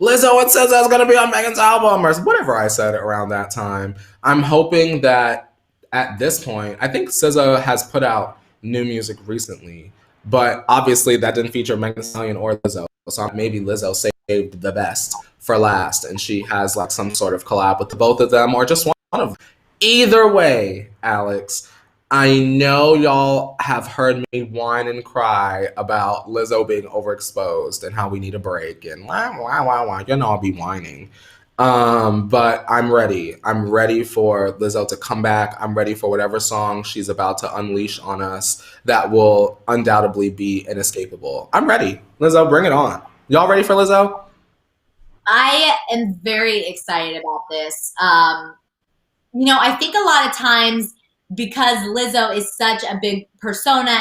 Lizzo and SZA is going to be on Megan's album, or whatever I said around that time. I'm hoping that at this point, I think SZA has put out new music recently, but obviously that didn't feature Megan Thee Stallion or Lizzo. So maybe Lizzo saved the best for last, and she has like some sort of collab with the both of them, or just one of them. Either way, Alex, I know y'all have heard me whine and cry about Lizzo being overexposed and how we need a break and wah. You know I'll be whining. But I'm ready. I'm ready for Lizzo to come back. I'm ready for whatever song she's about to unleash on us that will undoubtedly be inescapable. I'm ready. Lizzo, bring it on. Y'all ready for Lizzo? I am very excited about this. I think a lot of times, because Lizzo is such a big persona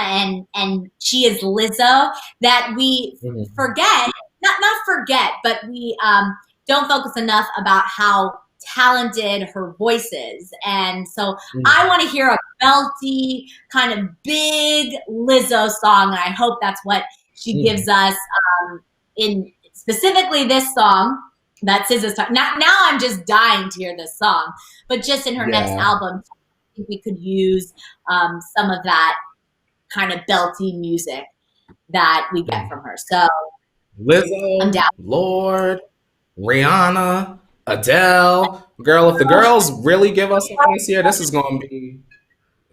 and she is Lizzo, that we forget, not forget, but we don't focus enough about how talented her voice is. And so I want to hear a belty, kind of big Lizzo song, and I hope that's what she gives us in specifically this song that SZA's talking. Now I'm just dying to hear this song, but just in her next album, I think we could use some of that kind of belty music that we get from her. So Lizzo, Lord, Rihanna, Adele. Girl, if the girls really give us something this year, this is gonna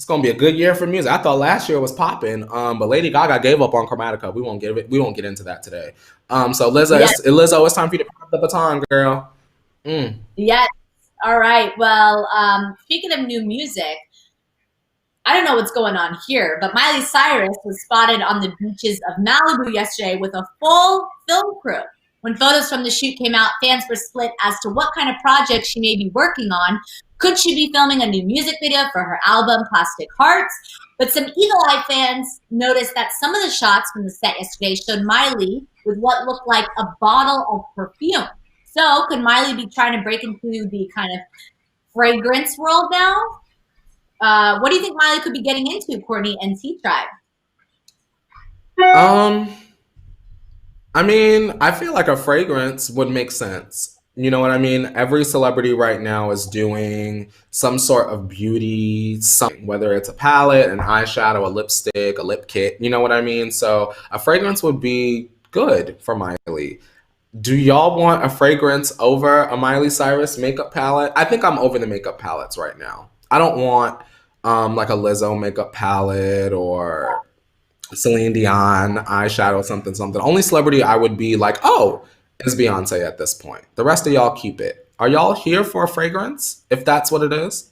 It's gonna be a good year for music. I thought last year was popping, but Lady Gaga gave up on Chromatica. We won't get into that today. So Lizzo, Lizzo, it's time for you to pick up the baton, girl. Yes. All right. Well, speaking of new music, I don't know what's going on here, but Miley Cyrus was spotted on the beaches of Malibu yesterday with a full film crew. When photos from the shoot came out, fans were split as to what kind of project she may be working on. Could she be filming a new music video for her album, Plastic Hearts? But some eagle-eyed fans noticed that some of the shots from the set yesterday showed Miley with what looked like a bottle of perfume. So could Miley be trying to break into the kind of fragrance world now? What do you think Miley could be getting into, Courtney and T-Tribe? I mean, I feel like a fragrance would make sense. You know what I mean? Every celebrity right now is doing some sort of beauty, something, whether it's a palette, an eyeshadow, a lipstick, a lip kit. You know what I mean? So a fragrance would be good for Miley. Do y'all want a fragrance over a Miley Cyrus makeup palette? I think I'm over the makeup palettes right now. I don't want like a Lizzo makeup palette or Celine Dion eyeshadow, something. Only celebrity I would be like, oh, is Beyonce at this point. The rest of y'all keep it. Are y'all here for a fragrance, if that's what it is?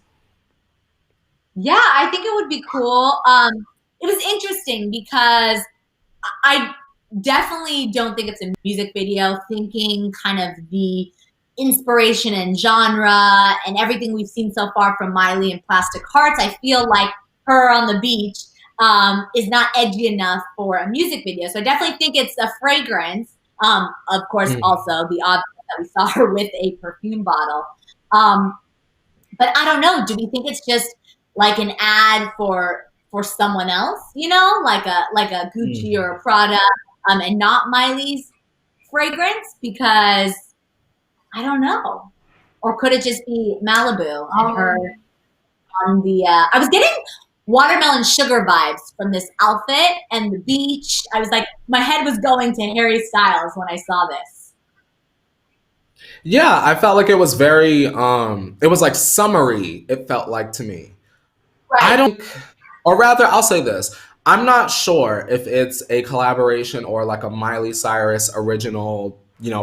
Yeah, I think it would be cool. It was interesting because I definitely don't think it's a music video, thinking kind of the inspiration and genre and everything we've seen so far from Miley and Plastic Hearts. I feel like her on the beach is not edgy enough for a music video. So I definitely think it's a fragrance. Of course, also the obvious that we saw her with a perfume bottle. But I don't know. Do we think it's just like an ad for someone else? You know, like a Gucci or a Prada, and not Miley's fragrance? Because I don't know. Or could it just be Malibu and her on the? I was getting watermelon sugar vibes from this outfit and the beach. I was like, my head was going to Harry Styles when I saw this. Yeah, I felt like it was very, it was like summery, it felt like to me. Right. Or rather, I'll say this. I'm not sure if it's a collaboration or like a Miley Cyrus original,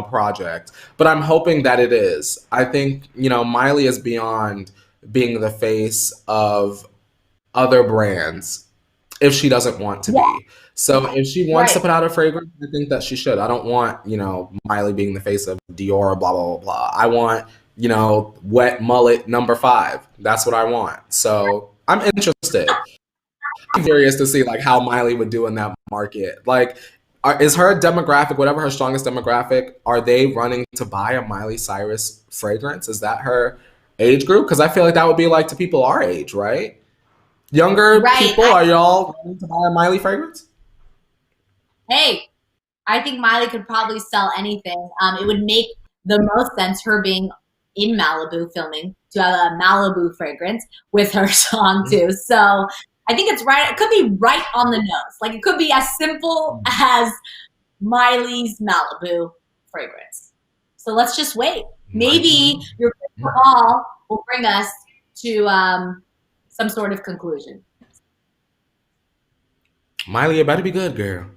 project, but I'm hoping that it is. I think, Miley is beyond being the face of other brands if she doesn't want to be. So if she wants to put out a fragrance, I think that she should. I don't want, Miley being the face of Dior, blah, blah, blah, blah. I want, wet mullet number 5. That's what I want. So I'm interested. I'm curious to see like how Miley would do in that market. Like, is her demographic, whatever her strongest demographic, are they running to buy a Miley Cyrus fragrance? Is that her age group? Because I feel like that would be like to people our age, right? Younger people, are y'all running to buy a Miley fragrance? Hey, I think Miley could probably sell anything. It would make the most sense, her being in Malibu filming, to have a Malibu fragrance with her song too. So I think it's right. It could be right on the nose. Like it could be as simple as Miley's Malibu fragrance. So let's just wait. Maybe your crystal ball will bring us to some sort of conclusion. Miley, you better be good, girl.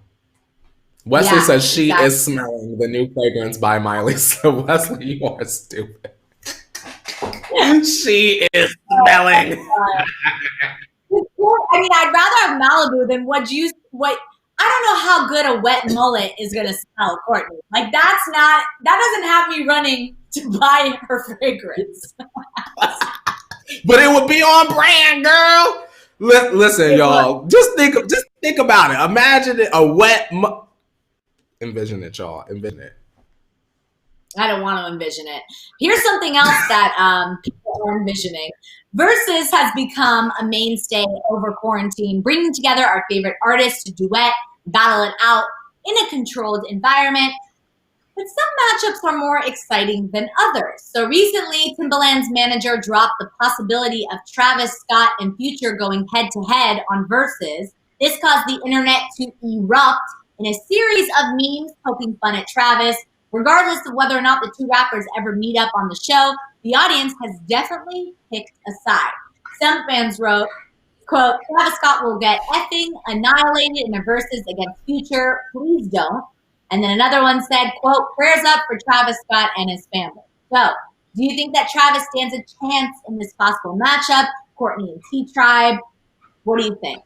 Wesley says she is smelling the new fragrance by Miley. So Wesley, you are stupid. She is smelling. I mean, I'd rather have Malibu than what. I don't know how good a wet mullet is gonna smell, Courtney. Like that doesn't have me running to buy her fragrance. But it would be on brand, girl. Listen, y'all. Just think about it. Imagine it, a wet. Envision it, y'all. Envision it. I don't want to envision it. Here's something else that people are envisioning. Versus has become a mainstay over quarantine, bringing together our favorite artists to duet, battle it out in a controlled environment. But some matchups are more exciting than others. So recently, Timbaland's manager dropped the possibility of Travis Scott and Future going head-to-head on Versus. This caused the internet to erupt in a series of memes poking fun at Travis. Regardless of whether or not the two rappers ever meet up on the show, the audience has definitely picked a side. Some fans wrote, Quote, Travis Scott will get effing annihilated in the verses against Future. Please don't. And then another one said, quote, prayers up for Travis Scott and his family. So, do you think that Travis stands a chance in this possible matchup? Courtney and T-Tribe, what do you think?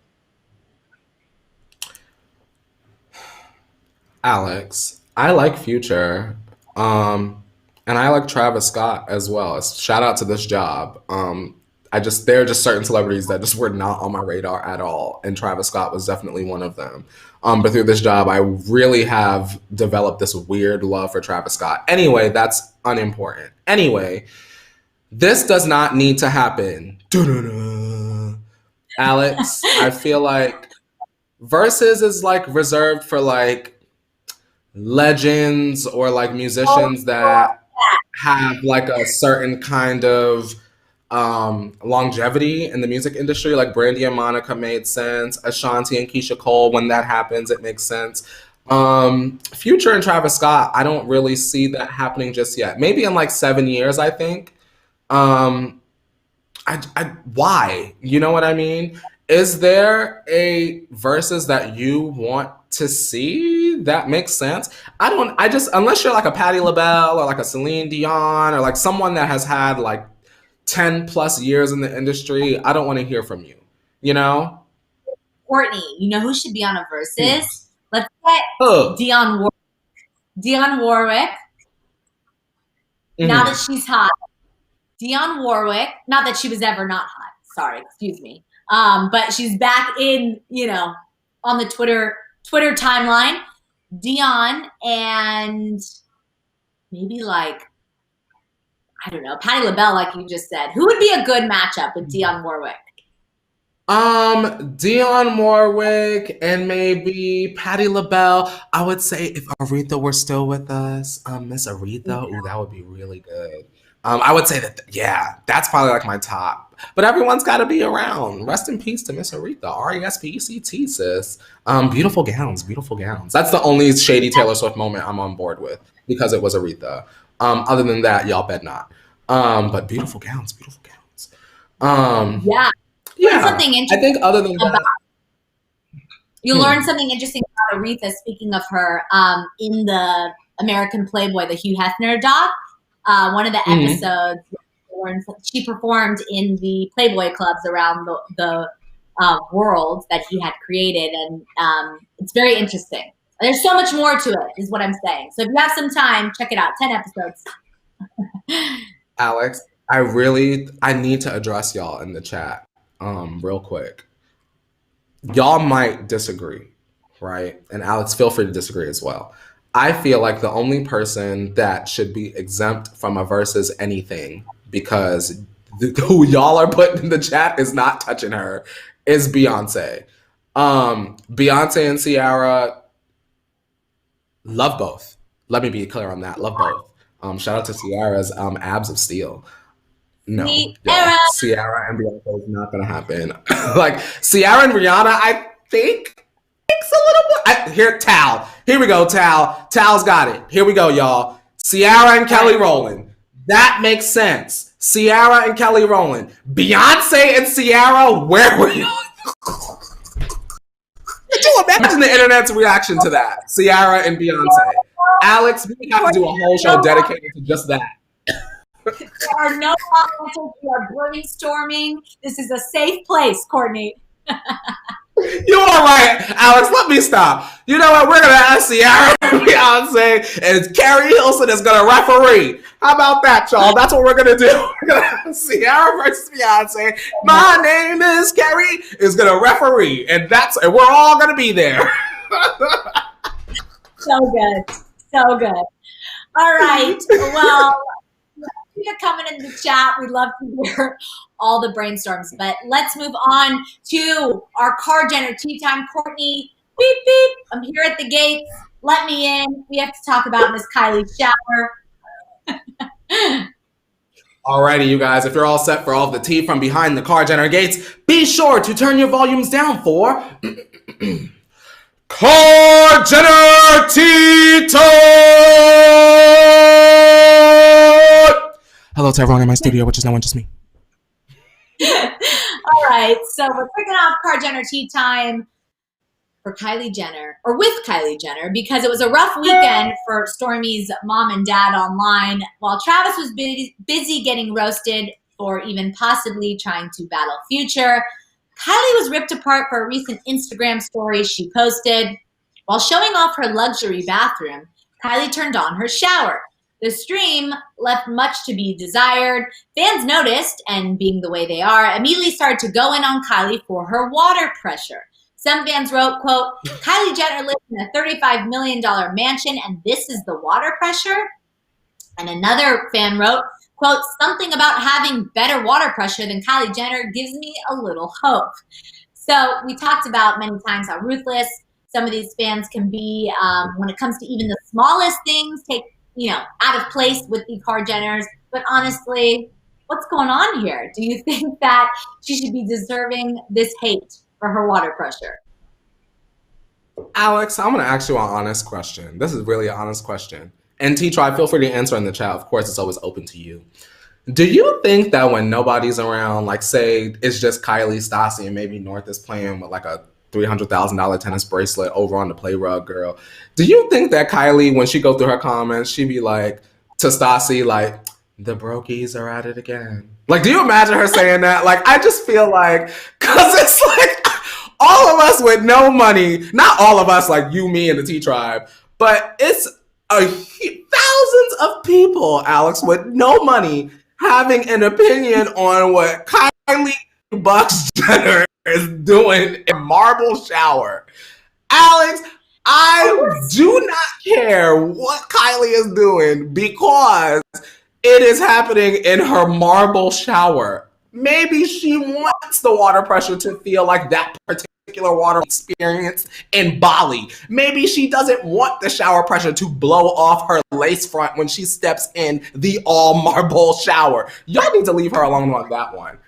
Alex, I like Future. And I like Travis Scott as well. Shout out to this job. There are just certain celebrities that just were not on my radar at all, and Travis Scott was definitely one of them. But through this job, I really have developed this weird love for Travis Scott. Anyway, that's unimportant. Anyway, this does not need to happen. Alex, I feel like Versus is like reserved for like legends or like musicians that have like a certain kind of longevity in the music industry. Like Brandy and Monica made sense. Ashanti and Keisha Cole, when that happens, it makes sense. Future and Travis Scott, I don't really see that happening just yet. Maybe in like 7 years, I think. Why? You know what I mean? Is there a versus that you want to see that makes sense? Unless you're like a Patti LaBelle or like a Celine Dion or like someone that has had like 10 plus years in the industry, I don't want to hear from you, you know? Courtney, you know who should be on a versus? Let's get Dionne Warwick. Now that she's hot. Dionne Warwick, not that she was ever not hot. Sorry, excuse me. But she's back in, on the Twitter timeline. Dionne and maybe like, I don't know, Patti LaBelle, like you just said. Who would be a good matchup with Dionne Warwick? Dionne Warwick and maybe Patti LaBelle. I would say if Aretha were still with us, Miss Aretha, ooh, that would be really good. I would say that, that's probably like my top. But everyone's got to be around. Rest in peace to Miss Aretha. R-E-S-P-E-C-T, sis. Beautiful gowns, beautiful gowns. That's the only shady Taylor Swift moment I'm on board with because it was Aretha. Other than that, y'all bet not. But beautiful gowns, beautiful gowns. Yeah. Something interesting. I think other than that. You learned something interesting about Aretha, speaking of her, in the American Playboy, the Hugh Hefner doc. One of the episodes, she performed in the Playboy clubs around the world that he had created. And it's very interesting. There's so much more to it, is what I'm saying. So if you have some time, check it out. 10 episodes. Alex, I need to address y'all in the chat real quick. Y'all might disagree, right? And Alex, feel free to disagree as well. I feel like the only person that should be exempt from a versus anything, because who y'all are putting in the chat is not touching her, is Beyonce. Beyonce and Ciara, love both. Let me be clear on that. Love both. Shout out to Ciara's abs of steel. No, Ciara and Beyonce is not gonna happen. Like Ciara and Rihanna, I think it's a little more. Here we go, Tal. Tal's got it. Here we go, y'all. Ciara and Kelly Rowland. That makes sense. Ciara and Kelly Rowland. Beyonce and Ciara, where were you? Could you imagine the internet's reaction to that? Ciara and Beyonce. Alex, we have to do a whole show dedicated to just that. There are no politics. We are brainstorming. This is a safe place, Courtney. You are right, Alex. Let me stop. You know what? We're gonna ask Ciara and Beyonce, and Carrie Hilson is gonna referee. How about that, y'all? That's what we're gonna do. We're gonna have Ciara versus Beyonce. My name is Carrie is gonna referee, and we're all gonna be there. So good, so good. All right. Well, you're coming in the chat. We love to hear all the brainstorms, but let's move on to our car Jenner tea time. Courtney, beep, beep. I'm here at the gates. Let me in. We have to talk about Miss Kylie's shower. Alrighty, you guys, if you're all set for all of the tea from behind the car Jenner gates, be sure to turn your volumes down for Car Jenner Tea Time! Hello to everyone in my studio, which is no one, just me. All right, so we're kicking off Kar Jenner tea time for Kylie Jenner, or with Kylie Jenner, because it was a rough weekend for Stormi's mom and dad online. While Travis was busy getting roasted for even possibly trying to battle Future, Kylie was ripped apart for a recent Instagram story she posted. While showing off her luxury bathroom, Kylie turned on her shower. The stream left much to be desired. Fans noticed, and being the way they are, immediately started to go in on Kylie for her water pressure. Some fans wrote, quote, Kylie Jenner lives in a $35 million mansion and this is the water pressure? And another fan wrote, quote, something about having better water pressure than Kylie Jenner gives me a little hope. So we talked about many times how ruthless some of these fans can be when it comes to even the smallest things out of place with the Kar Jenners. But honestly, what's going on here? Do you think that she should be deserving this hate for her water pressure? Alex, I'm going to ask you an honest question. This is really an honest question. And T-Tribe, feel free to answer in the chat. Of course, it's always open to you. Do you think that when nobody's around, like say it's just Kylie, Stassi, and maybe North is playing with like a $300,000 tennis bracelet over on the play rug, girl, do you think that Kylie, when she go through her comments, she'd be like, to Stassi, like, the brokies are at it again? Like, do you imagine her saying that? Like, I just feel like, because it's like, all of us with no money, not all of us like you, me, and the T-Tribe, but it's thousands of people, Alex, with no money having an opinion on what Kylie Bucks Jenner is doing in marble shower. Alex, I do not care what Kylie is doing because it is happening in her marble shower. Maybe she wants the water pressure to feel like that particular water experience in Bali. Maybe she doesn't want the shower pressure to blow off her lace front when she steps in the all marble shower. Y'all need to leave her alone on that one.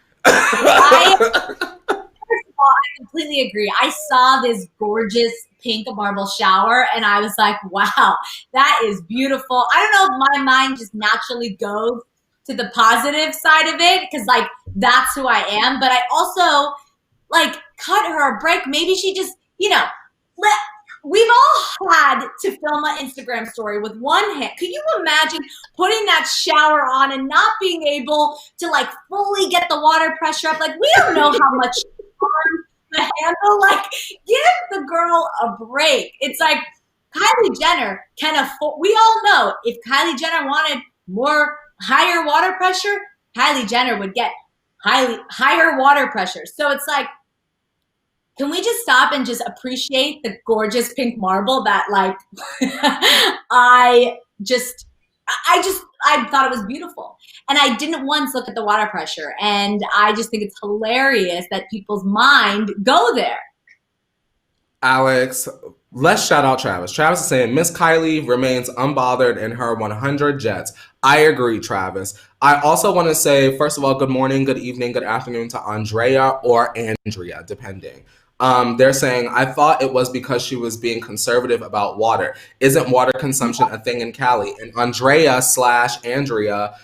I completely agree. I saw this gorgeous pink marble shower and I was like, wow, that is beautiful. I don't know if my mind just naturally goes to the positive side of it because like that's who I am, but I also like cut her a break. Maybe she just, we've all had to film an Instagram story with one hand. Could you imagine putting that shower on and not being able to like fully get the water pressure up? Like we don't know how much to handle. Like give the girl a break. It's like Kylie Jenner can afford, we all know if Kylie Jenner wanted higher water pressure, Kylie Jenner would get higher water pressure. So it's like, can we just stop and just appreciate the gorgeous pink marble that like I thought it was beautiful. And I didn't once look at the water pressure. And I just think it's hilarious that people's mind go there. Alex, let's shout out Travis. Travis is saying, Miss Kylie remains unbothered in her 100 jets. I agree, Travis. I also want to say, first of all, good morning, good evening, good afternoon to Andrea or Andrea, depending. They're saying, I thought it was because she was being conservative about water. Isn't water consumption a thing in Cali? And Andrea/Andrea,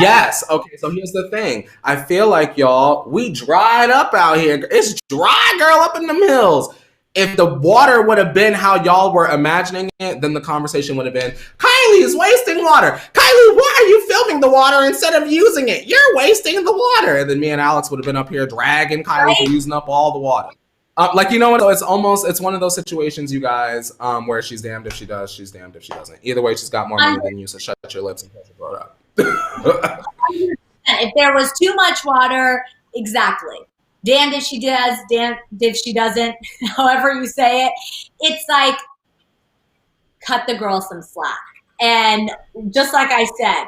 yes. Okay, so here's the thing. I feel like, y'all, we dried up out here. It's dry, girl, up in the hills. If the water would have been how y'all were imagining it, then the conversation would have been, Kylie is wasting water. Kylie, why are you filming the water instead of using it? You're wasting the water. And then me and Alex would have been up here dragging Kylie for using up all the water. Like, you know what? It's one of those situations, you guys, where she's damned if she does, she's damned if she doesn't. Either way, she's got more money than you, so shut your lips and put your throat up. If there was too much water, exactly. Damned if she does, damned if she doesn't, however you say it. It's like, cut the girl some slack. And just like I said,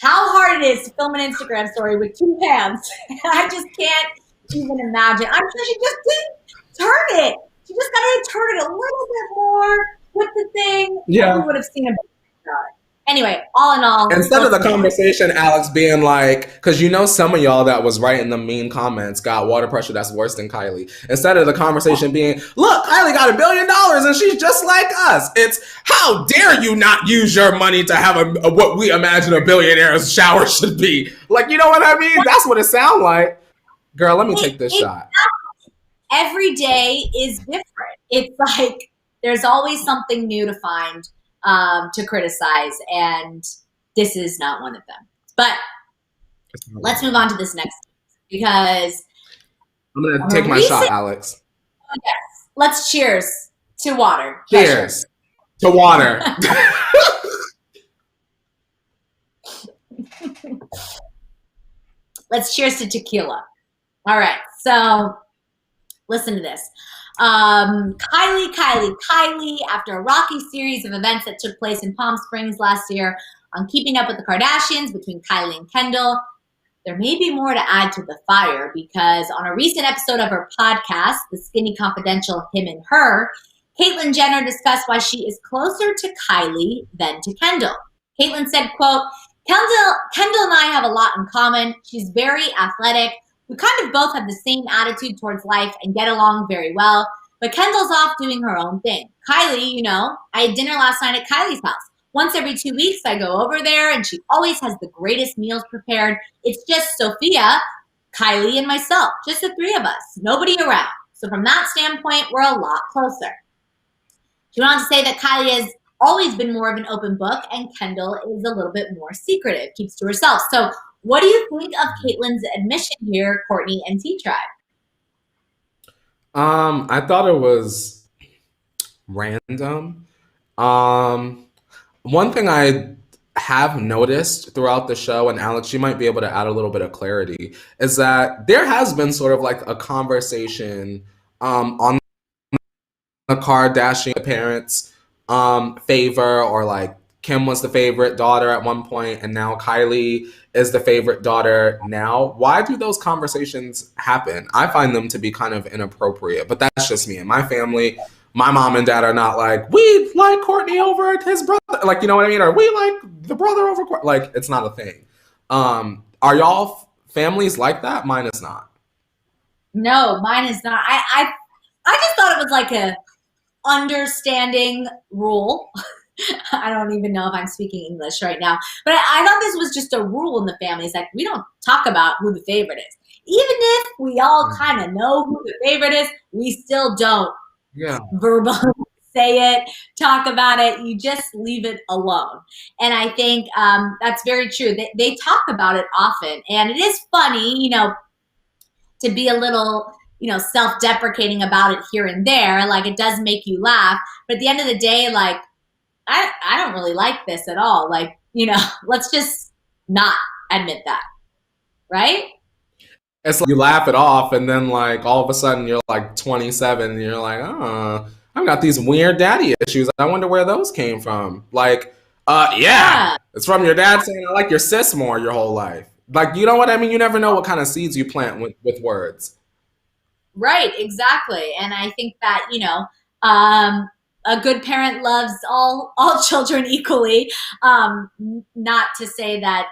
how hard it is to film an Instagram story with two pans. I just can't even imagine. I'm sure she just didn't turn it. She just got to turn it a little bit more with the thing. Yeah. We would have seen a better shot. Anyway, all in all. Instead of the conversation, Alex being like, because you know some of y'all that was writing the mean comments got water pressure that's worse than Kylie. Instead of the conversation being, look, Kylie got $1 billion and she's just like us. It's, how dare you not use your money to have what we imagine a billionaire's shower should be. Like, you know what I mean? That's what it sounds like. Girl, let me take this shot. Every day is different. It's like there's always something new to find, to criticize, and this is not one of them. But let's move on to this next, because I'm gonna take my shot, Alex. Yes, let's cheers to water. Cheers to water. Let's cheers to tequila. All right, so listen to this. Kylie, after a rocky series of events that took place in Palm Springs last year on Keeping Up with the Kardashians between Kylie and Kendall, there may be more to add to the fire, because on a recent episode of her podcast, The Skinny Confidential, Him and Her, Caitlyn Jenner discussed why she is closer to Kylie than to Kendall. Caitlyn said, quote, Kendall and I have a lot in common. She's very athletic. We kind of both have the same attitude towards life and get along very well, but Kendall's off doing her own thing. Kylie, you know, I had dinner last night at Kylie's house. Once every 2 weeks, I go over there, and she always has the greatest meals prepared. It's just Sophia, Kylie, and myself, just the three of us, nobody around. So from that standpoint, we're a lot closer. She went on to say that Kylie has always been more of an open book, and Kendall is a little bit more secretive, keeps to herself. So what do you think of Caitlyn's admission here, Courtney and T-Tribe? I thought it was random. One thing I have noticed throughout the show, and Alex, you might be able to add a little bit of clarity, is that there has been sort of like a conversation on the Kardashian parents' favor, or like Kim was the favorite daughter at one point, and now Kylie is the favorite daughter now. Why do those conversations happen? I find them to be kind of inappropriate, but that's just me and my family. My mom and dad are not like, we like Courtney over his brother. Like, you know what I mean? Or we like the brother over Courtney. Like, it's not a thing. Are y'all families like that? Mine is not. No, mine is not. I just thought it was like a understanding rule. I don't even know if I'm speaking English right now, but I thought this was just a rule in the family. It's like, we don't talk about who the favorite is. Even if we all kind of know who the favorite is, we still don't verbally say it, talk about it. You just leave it alone. And I think that's very true. They talk about it often. And it is funny, you know, to be a little, you know, self-deprecating about it here and there. Like, it does make you laugh. But at the end of the day, like, I don't really like this at all. Like, you know, let's just not admit that. Right? It's like you laugh it off, and then like all of a sudden you're like 27 and you're like, oh, I've got these weird daddy issues. I wonder where those came from. Like, yeah, it's from your dad saying I like your sis more your whole life. Like, you know what I mean? You never know what kind of seeds you plant with words. Right, exactly. And I think that, you know, a good parent loves all children equally. Not to say that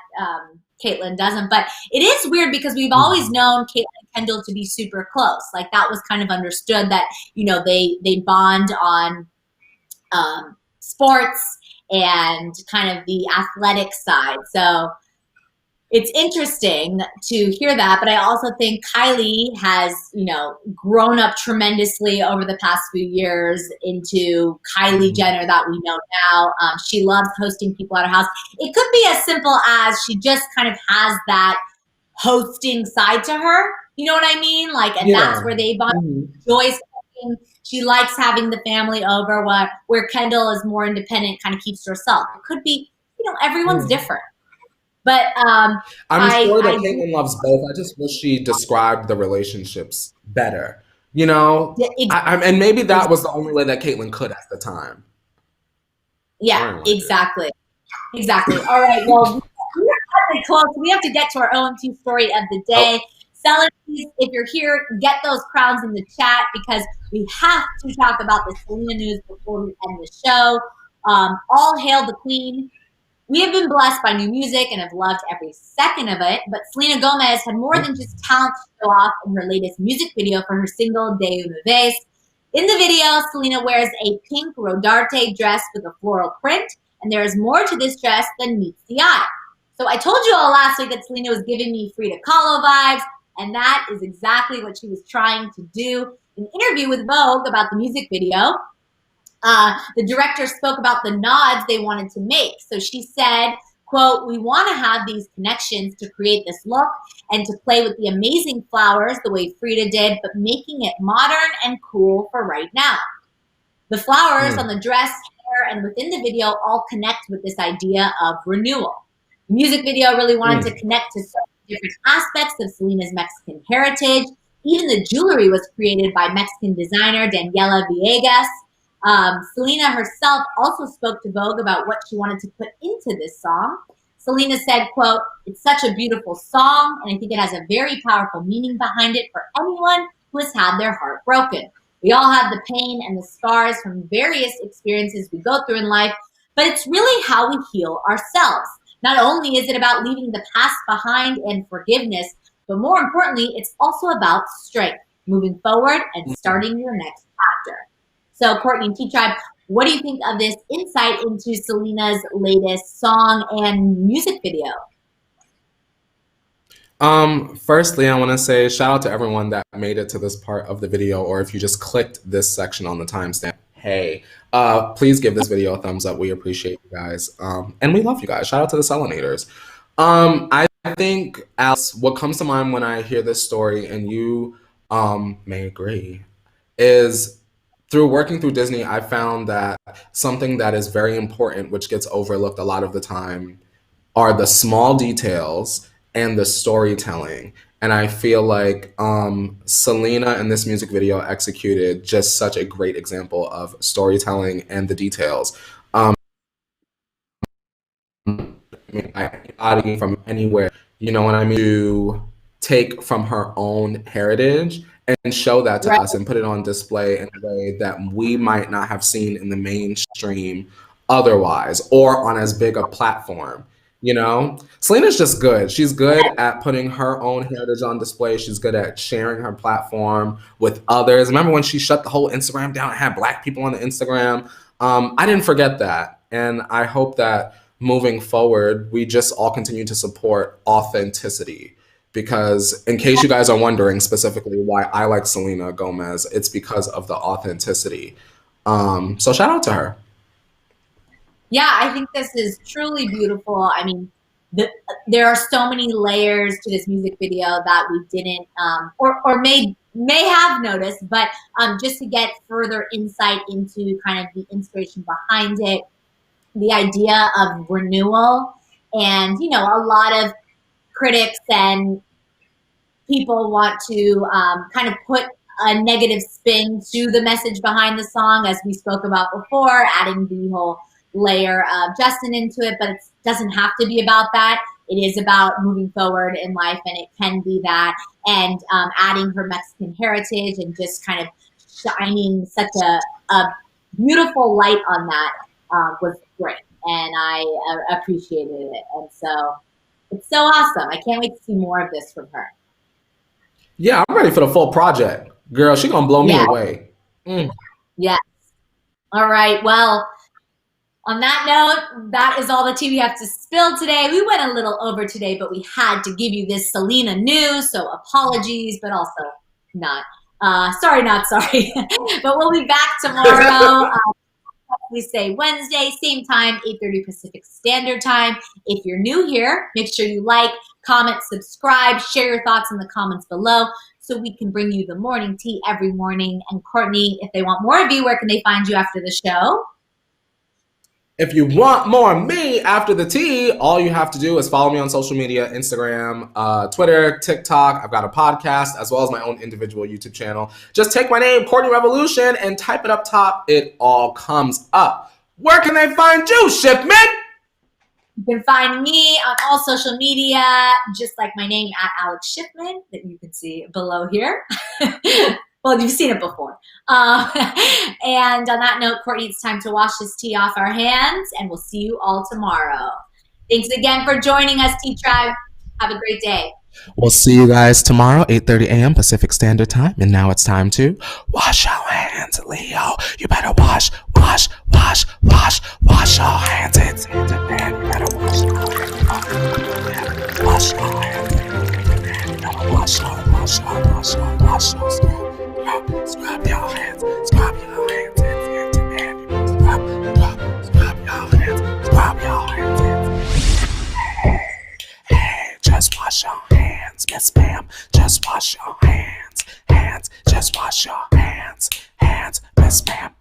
Caitlyn doesn't, but it is weird because we've always known Caitlyn and Kendall to be super close. Like, that was kind of understood that, you know, they bond on sports and kind of the athletic side. So it's interesting to hear that, but I also think Kylie has, you know, grown up tremendously over the past few years into Kylie Jenner that we know now. She loves hosting people at her house. It could be as simple as she just kind of has that hosting side to her. You know what I mean? Like, and that's where they bond. Joy's cooking. She likes having the family over, where Kendall is more independent, kind of keeps to herself. It could be, you know, everyone's different. But I'm sure that Caitlyn loves both. I just wish she described the relationships better. You know, and maybe that was the only way that Caitlyn could at the time. Yeah, exactly. All right, well, we're cutting close. We have to get to our OMT story of the day. Selena, if you're here, get those crowns in the chat, because we have to talk about the Selena news before we end the show. All hail the queen. We have been blessed by new music and have loved every second of it, but Selena Gomez had more than just talent to show off in her latest music video for her single, De Una Vez. In the video, Selena wears a pink rodarte dress with a floral print, and there is more to this dress than meets the eye. So I told you all last week that Selena was giving me Frida Kahlo vibes. And that is exactly what she was trying to do. In an interview with Vogue about the music video, the director spoke about the nods they wanted to make. So she said, quote, "We want to have these connections to create this look and to play with the amazing flowers the way Frida did, but making it modern and cool for right now. The flowers on the dress, hair, and within the video all connect with this idea of renewal. The music video really wanted to connect to so many different aspects of Selena's Mexican heritage. Even the jewelry was created by Mexican designer Daniela Villegas. Selena herself also spoke to Vogue about what she wanted to put into this song. Selena said, quote, "It's such a beautiful song, and I think it has a very powerful meaning behind it for anyone who has had their heart broken. We all have the pain and the scars from various experiences we go through in life, but it's really how we heal ourselves. Not only is it about leaving the past behind and forgiveness, but more importantly, it's also about strength, moving forward and starting your next chapter." So, Courtney and T-Tribe, what do you think of this insight into Selena's latest song and music video? Firstly, I want to say shout out to everyone that made it to this part of the video, or if you just clicked this section on the timestamp, hey, please give this video a thumbs up. We appreciate you guys. And we love you guys. Shout out to the Selenators. I think, Alex, what comes to mind when I hear this story, and you may agree, is through working through Disney, I found that something that is very important, which gets overlooked a lot of the time, are the small details and the storytelling. And I feel like Selena in this music video executed just such a great example of storytelling and the details. From anywhere, you know what I mean, to take from her own heritage and show that to us and put it on display in a way that we might not have seen in the mainstream otherwise, or on as big a platform. You know, Selena's just good. She's good at putting her own heritage on display. She's good at sharing her platform with others. Remember when she shut the whole Instagram down and had Black people on the Instagram? I didn't forget that. And I hope that moving forward, we just all continue to support authenticity. Because in case you guys are wondering specifically why I like Selena Gomez, it's because of the authenticity. So shout out to her. Yeah, I think this is truly beautiful. I mean, there are so many layers to this music video that we didn't, or may have noticed, but just to get further insight into kind of the inspiration behind it, the idea of renewal, and, you know, a lot of critics and people want to kind of put a negative spin to the message behind the song, as we spoke about before, adding the whole layer of Justin into it, but it doesn't have to be about that. It is about moving forward in life, and it can be that, and adding her Mexican heritage and just kind of shining such a beautiful light on that was great, and I appreciated it. And so it's so awesome. I can't wait to see more of this from her. Yeah, I'm ready for the full project. Girl, she gonna blow me away. Yes. All right. Well, on that note, that is all the tea we have to spill today. We went a little over today, but we had to give you this Selena news, so apologies, but also not. Sorry, not sorry. But we'll be back tomorrow. We say Wednesday, same time, 8:30 Pacific Standard Time. If you're new here, make sure you like, comment, subscribe, share your thoughts in the comments below so we can bring you the morning tea every morning. And Courtney, if they want more of you, where can they find you after the show? If you want more of me after the tea, all you have to do is follow me on social media, Instagram, Twitter, TikTok. I've got a podcast as well as my own individual YouTube channel. Just take my name, Courtney Revolution, and type it up top. It all comes up. Where can they find you, Shipman? You can find me on all social media, just like my name, at Alex Shipman, that you can see below here. Well, you've seen it before. And on that note, Courtney, it's time to wash this tea off our hands, and we'll see you all tomorrow. Thanks again for joining us, Tea Tribe. Have a great day. We'll see you guys tomorrow, 8:30 a.m. Pacific Standard Time. And now it's time to wash our hands, Leo. You better wash your hands. It's you better wash your hands. Wash your hands. Miss Ma'am, just wash your hands. Hands, just wash your hands. Hands, Miss Ma'am,